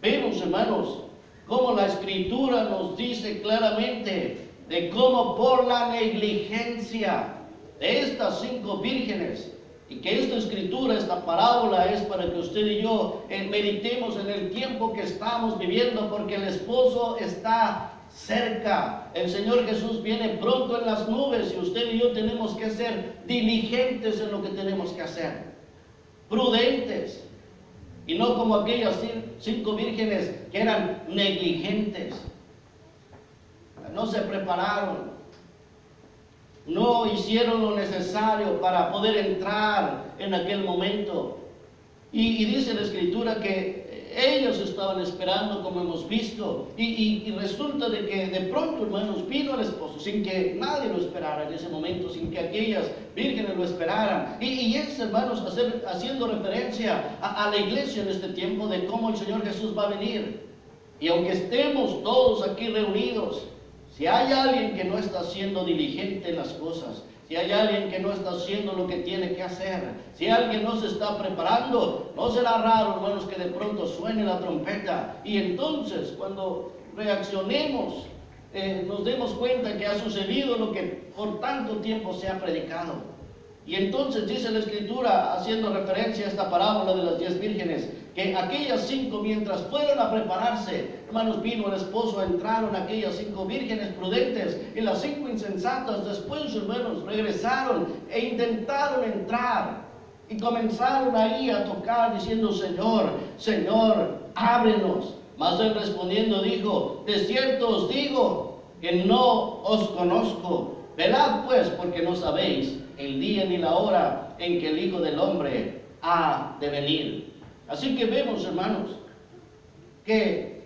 Vemos, hermanos, cómo la Escritura nos dice claramente de cómo por la negligencia de estas 5 vírgenes, y que esta Escritura, esta parábola, es para que usted y yo meditemos en el tiempo que estamos viviendo, porque el esposo está cerca. El Señor Jesús viene pronto en las nubes, y usted y yo tenemos que ser diligentes en lo que tenemos que hacer, prudentes, y no como aquellas 5 vírgenes que eran negligentes. No se prepararon, no hicieron lo necesario para poder entrar en aquel momento. Y dice la Escritura que ellos estaban esperando, como hemos visto, y resulta de que de pronto, hermanos, vino el esposo sin que nadie lo esperara en ese momento, sin que aquellas vírgenes lo esperaran. Y es, hermanos, haciendo referencia a la iglesia en este tiempo, de cómo el Señor Jesús va a venir. Y aunque estemos todos aquí reunidos, Si hay alguien que no está siendo diligente en las cosas, si hay alguien que no está haciendo lo que tiene que hacer, si alguien no se está preparando, no será raro, hermanos, que de pronto suene la trompeta y entonces cuando reaccionemos, nos demos cuenta que ha sucedido lo que por tanto tiempo se ha predicado. Y entonces dice la Escritura, haciendo referencia a esta parábola de las 10 vírgenes, que aquellas 5, mientras fueron a prepararse, hermanos, vino el esposo, entraron aquellas 5 vírgenes prudentes, y las 5 insensatas después, hermanos, regresaron e intentaron entrar, y comenzaron ahí a tocar, diciendo: Señor, Señor, ábrenos. Mas él respondiendo dijo: de cierto os digo que no os conozco. Velad pues, porque no sabéis el día ni la hora en que el Hijo del Hombre ha de venir. Así que vemos, hermanos, que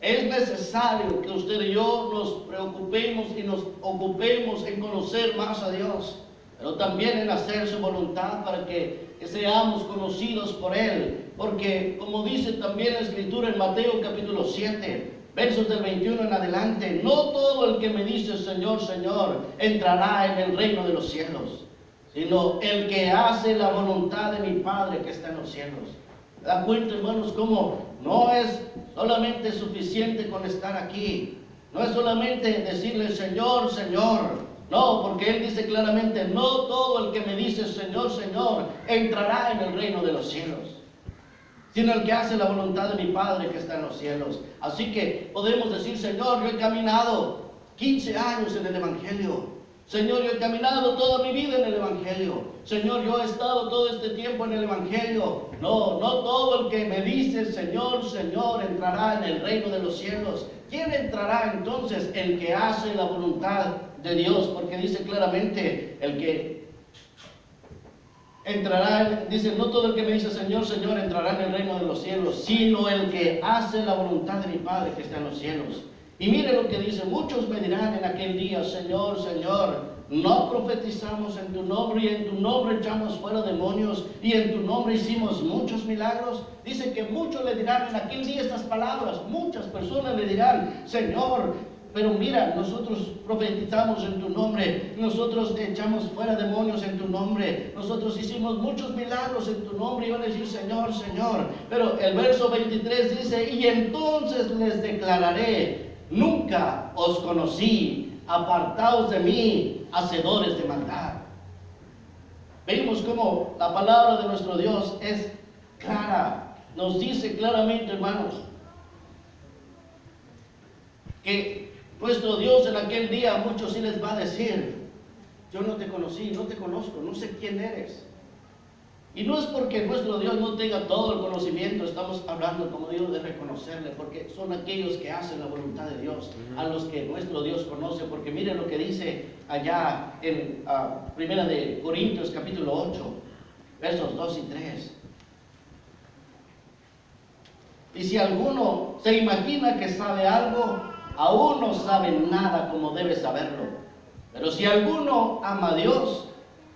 es necesario que usted y yo nos preocupemos y nos ocupemos en conocer más a Dios, pero también en hacer su voluntad para que seamos conocidos por Él. Porque, como dice también la Escritura en Mateo capítulo 7, versos del 21 en adelante: no todo el que me dice Señor, Señor, entrará en el reino de los cielos, sino el que hace la voluntad de mi Padre que está en los cielos. ¿Se da cuenta, hermanos, cómo no es solamente suficiente con estar aquí? No es solamente decirle Señor, Señor. No, porque Él dice claramente: no todo el que me dice Señor, Señor, entrará en el reino de los cielos, sino el que hace la voluntad de mi Padre que está en los cielos. Así que podemos decir: Señor, yo he caminado 15 años en el Evangelio. Señor, yo he caminado toda mi vida en el Evangelio. Señor, yo he estado todo este tiempo en el Evangelio. No todo el que me dice Señor, Señor, entrará en el reino de los cielos. ¿Quién entrará entonces? El que hace la voluntad de Dios, porque dice claramente: el que entrará, dice, no todo el que me dice Señor, Señor, entrará en el reino de los cielos, sino el que hace la voluntad de mi Padre que está en los cielos. Y mire lo que dice: muchos me dirán en aquel día: Señor, Señor, no profetizamos en tu nombre, y en tu nombre echamos fuera demonios, y en tu nombre hicimos muchos milagros. Dice que muchos le dirán en aquel día estas palabras. Muchas personas le dirán: Señor, pero mira, nosotros profetizamos en tu nombre, nosotros echamos fuera demonios en tu nombre, nosotros hicimos muchos milagros en tu nombre. Y van a decir: Señor, Señor. Pero el verso 23 dice: y entonces les declararé: nunca os conocí, apartaos de mí, hacedores de maldad. Vemos cómo la palabra de nuestro Dios es clara. Nos dice claramente, hermanos, que nuestro Dios en aquel día a muchos sí les va a decir: yo no te conocí, no te conozco, no sé quién eres. Y no es porque nuestro Dios no tenga todo el conocimiento, estamos hablando, como digo, de reconocerle, porque son aquellos que hacen la voluntad de Dios, a los que nuestro Dios conoce. Porque miren lo que dice allá en Primera de Corintios capítulo 8, versos 2 y 3. Y si alguno se imagina que sabe algo, aún no sabe nada como debe saberlo. Pero si alguno ama a Dios,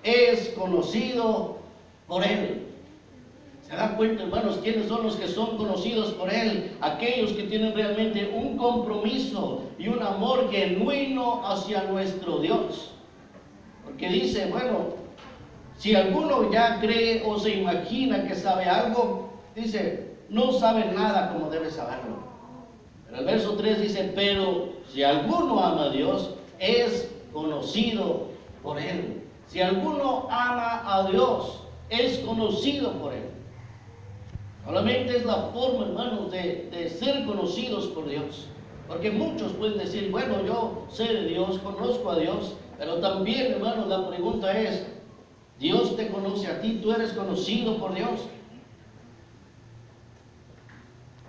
es conocido por Él. ¿Se dan cuenta, hermanos, quiénes son los que son conocidos por Él? Aquellos que tienen realmente un compromiso y un amor genuino hacia nuestro Dios. Porque dice, bueno, si alguno ya cree o se imagina que sabe algo, dice, no sabe nada como debe saberlo. Pero el verso 3 dice: pero si alguno ama a Dios, es conocido por Él. Si alguno ama a Dios, es conocido por Él. Solamente es la forma, hermanos, de ser conocidos por Dios. Porque muchos pueden decir: bueno, yo sé de Dios, conozco a Dios. Pero también, hermanos, la pregunta es: ¿Dios te conoce a ti? ¿Tú eres conocido por Dios?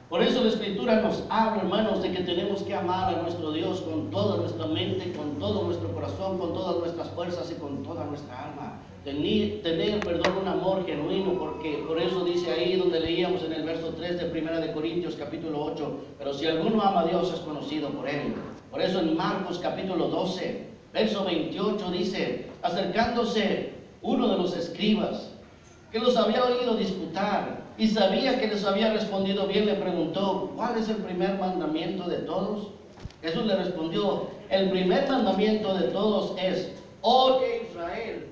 Por eso la Escritura nos habla, hermanos, de que tenemos que amar a nuestro Dios con toda nuestra mente, con todo nuestro corazón, con todas nuestras fuerzas y con toda nuestra alma. Tener, un amor genuino, porque por eso dice ahí donde leíamos en el verso 3 de Primera de Corintios capítulo 8, pero si alguno ama a Dios, es conocido por Él. Por eso en Marcos capítulo 12, verso 28 dice: acercándose uno de los escribas, que los había oído disputar y sabía que les había respondido bien, le preguntó: ¿cuál es el primer mandamiento de todos? Jesús le respondió, el primer mandamiento de todos es, oye Israel,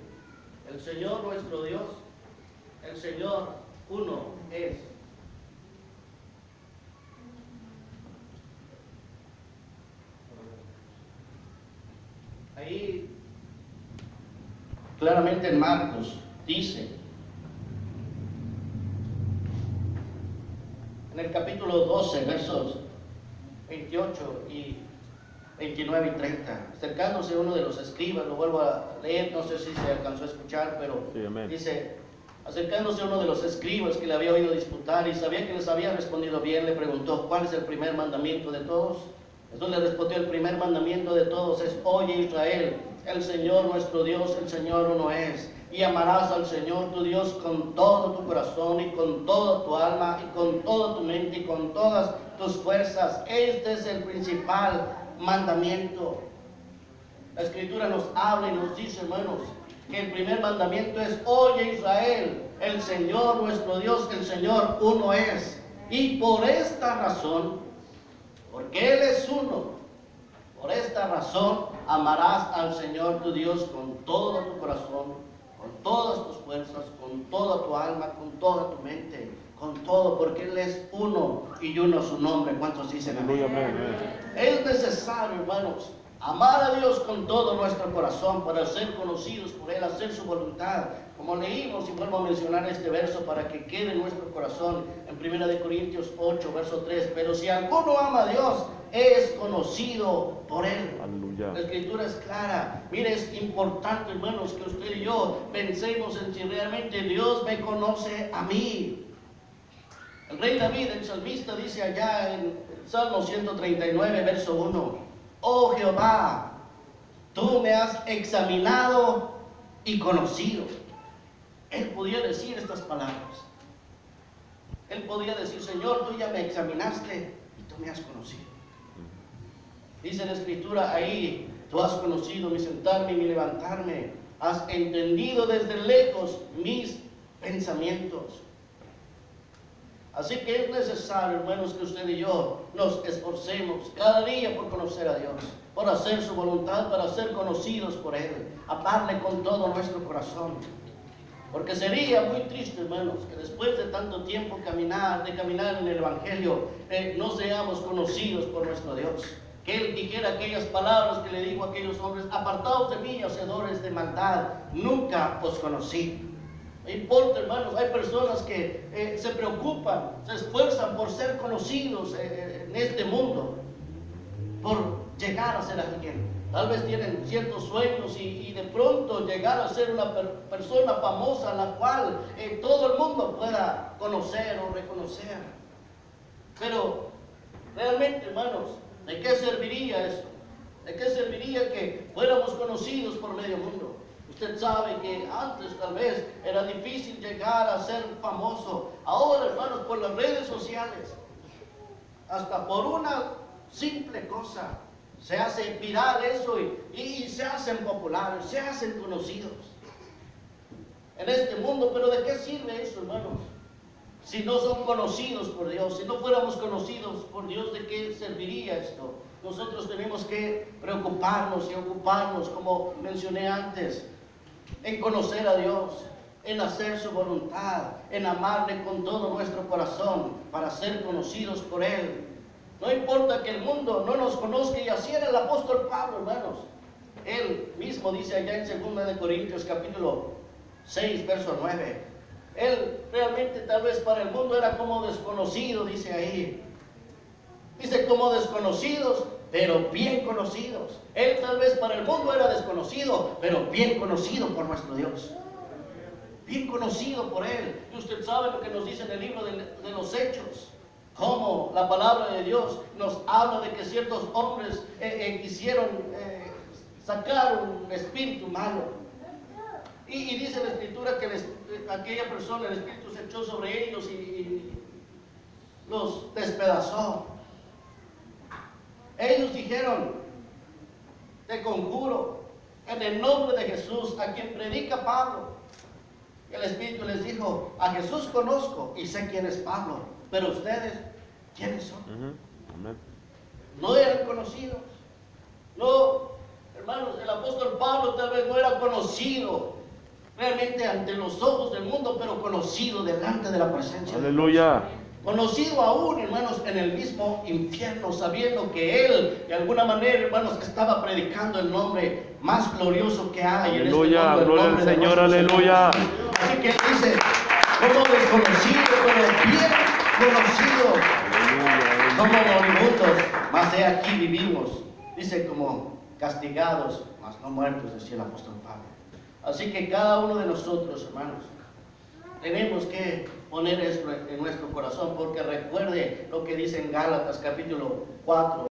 el Señor nuestro Dios, el Señor uno es. Ahí claramente en Marcos dice, en el capítulo 12, versos 28 y 29 y 30, acercándose uno de los escribas, lo vuelvo a leer, no sé si se alcanzó a escuchar, pero Sí, amén. dice, acercándose uno de los escribas que le había oído disputar y sabía que les había respondido bien, le preguntó, ¿cuál es el primer mandamiento de todos? Jesús le respondió, el primer mandamiento de todos es, oye Israel, el Señor nuestro Dios, el Señor uno es, y amarás al Señor tu Dios con todo tu corazón y con toda tu alma y con toda tu mente y con todas tus fuerzas. Este es el principal mandamiento. La Escritura nos habla y nos dice, hermanos, que el primer mandamiento es, oye Israel, el Señor nuestro Dios, el Señor uno es. Y por esta razón, porque Él es uno, por esta razón amarás al Señor tu Dios con todo tu corazón, con todas tus fuerzas, con toda tu alma, con toda tu mente, con todo, porque Él es uno y uno su nombre. ¿Cuántos dicen amén? Es necesario, hermanos, amar a Dios con todo nuestro corazón para ser conocidos por Él, hacer su voluntad. Como leímos, y vuelvo a mencionar este verso para que quede en nuestro corazón, en 1 Corintios 8, verso 3. Pero si alguno ama a Dios, es conocido por Él. Aleluya. La Escritura es clara. Mire, es importante, hermanos, que usted y yo pensemos en si realmente Dios me conoce a mí. El rey David, el salmista, dice allá en el Salmo 139, verso 1, oh Jehová, tú me has examinado y conocido. Él podía decir estas palabras. Él podía decir, Señor, tú ya me examinaste y tú me has conocido. Dice la Escritura ahí, tú has conocido mi sentarme y mi levantarme, has entendido desde lejos mis pensamientos. Así que es necesario, hermanos, que usted y yo nos esforcemos cada día por conocer a Dios, por hacer su voluntad, para ser conocidos por Él, amarle con todo nuestro corazón. Porque sería muy triste, hermanos, que después de tanto tiempo de caminar en el Evangelio, no seamos conocidos por nuestro Dios. Que Él dijera aquellas palabras que le dijo a aquellos hombres, apartaos de mí, hacedores de maldad, nunca os conocí. No importa, hermanos, hay personas que se preocupan, se esfuerzan por ser conocidos en este mundo, por llegar a ser alguien. Tal vez tienen ciertos sueños y de pronto llegar a ser una persona famosa a la cual todo el mundo pueda conocer o reconocer. Pero realmente, hermanos, ¿de qué serviría eso? ¿De qué serviría que fuéramos conocidos por medio mundo? Usted sabe que antes tal vez era difícil llegar a ser famoso. Ahora, hermanos, por las redes sociales, hasta por una simple cosa, se hace viral eso y se hacen populares, se hacen conocidos en este mundo. Pero ¿de qué sirve eso, hermanos? Si no son conocidos por Dios, si no fuéramos conocidos por Dios, ¿de qué serviría esto? Nosotros tenemos que preocuparnos y ocuparnos, como mencioné antes, en conocer a Dios, en hacer su voluntad, en amarle con todo nuestro corazón, para ser conocidos por Él. No importa que el mundo no nos conozca, y así era el apóstol Pablo, hermanos. Él mismo dice allá en 2 Corintios capítulo 6, verso 9. Él realmente tal vez para el mundo era como desconocido, dice ahí. Dice como desconocidos, pero bien conocidos. Él tal vez para el mundo era desconocido, pero bien conocido por nuestro Dios. Bien conocido por Él. Y usted sabe lo que nos dice en el libro de los Hechos. Cómo la palabra de Dios nos habla de que ciertos hombres quisieron sacar un espíritu malo. Y dice la Escritura que aquella persona, el espíritu se echó sobre ellos y los despedazó. Ellos dijeron, te conjuro en el nombre de Jesús, a quien predica Pablo. El Espíritu les dijo, a Jesús conozco y sé quién es Pablo, pero ustedes, ¿quiénes son? Amén. no eran conocidos. No, hermanos, el apóstol Pablo tal vez no era conocido realmente ante los ojos del mundo, pero conocido delante de la presencia de Dios. Aleluya. Conocido aún, hermanos, en el mismo infierno, sabiendo que él, de alguna manera, hermanos, estaba predicando el nombre más glorioso que hay. Aleluya, en este mundo, gloria al Señor, aleluya. Así que él dice, como desconocido, pero bien conocido. Aleluya. Somos moribundos, mas he aquí vivimos. Dice, como castigados, mas no muertos, decía el apóstol Pablo. Así que cada uno de nosotros, hermanos, tenemos que poner esto en nuestro corazón, porque recuerde lo que dice en Gálatas capítulo 4.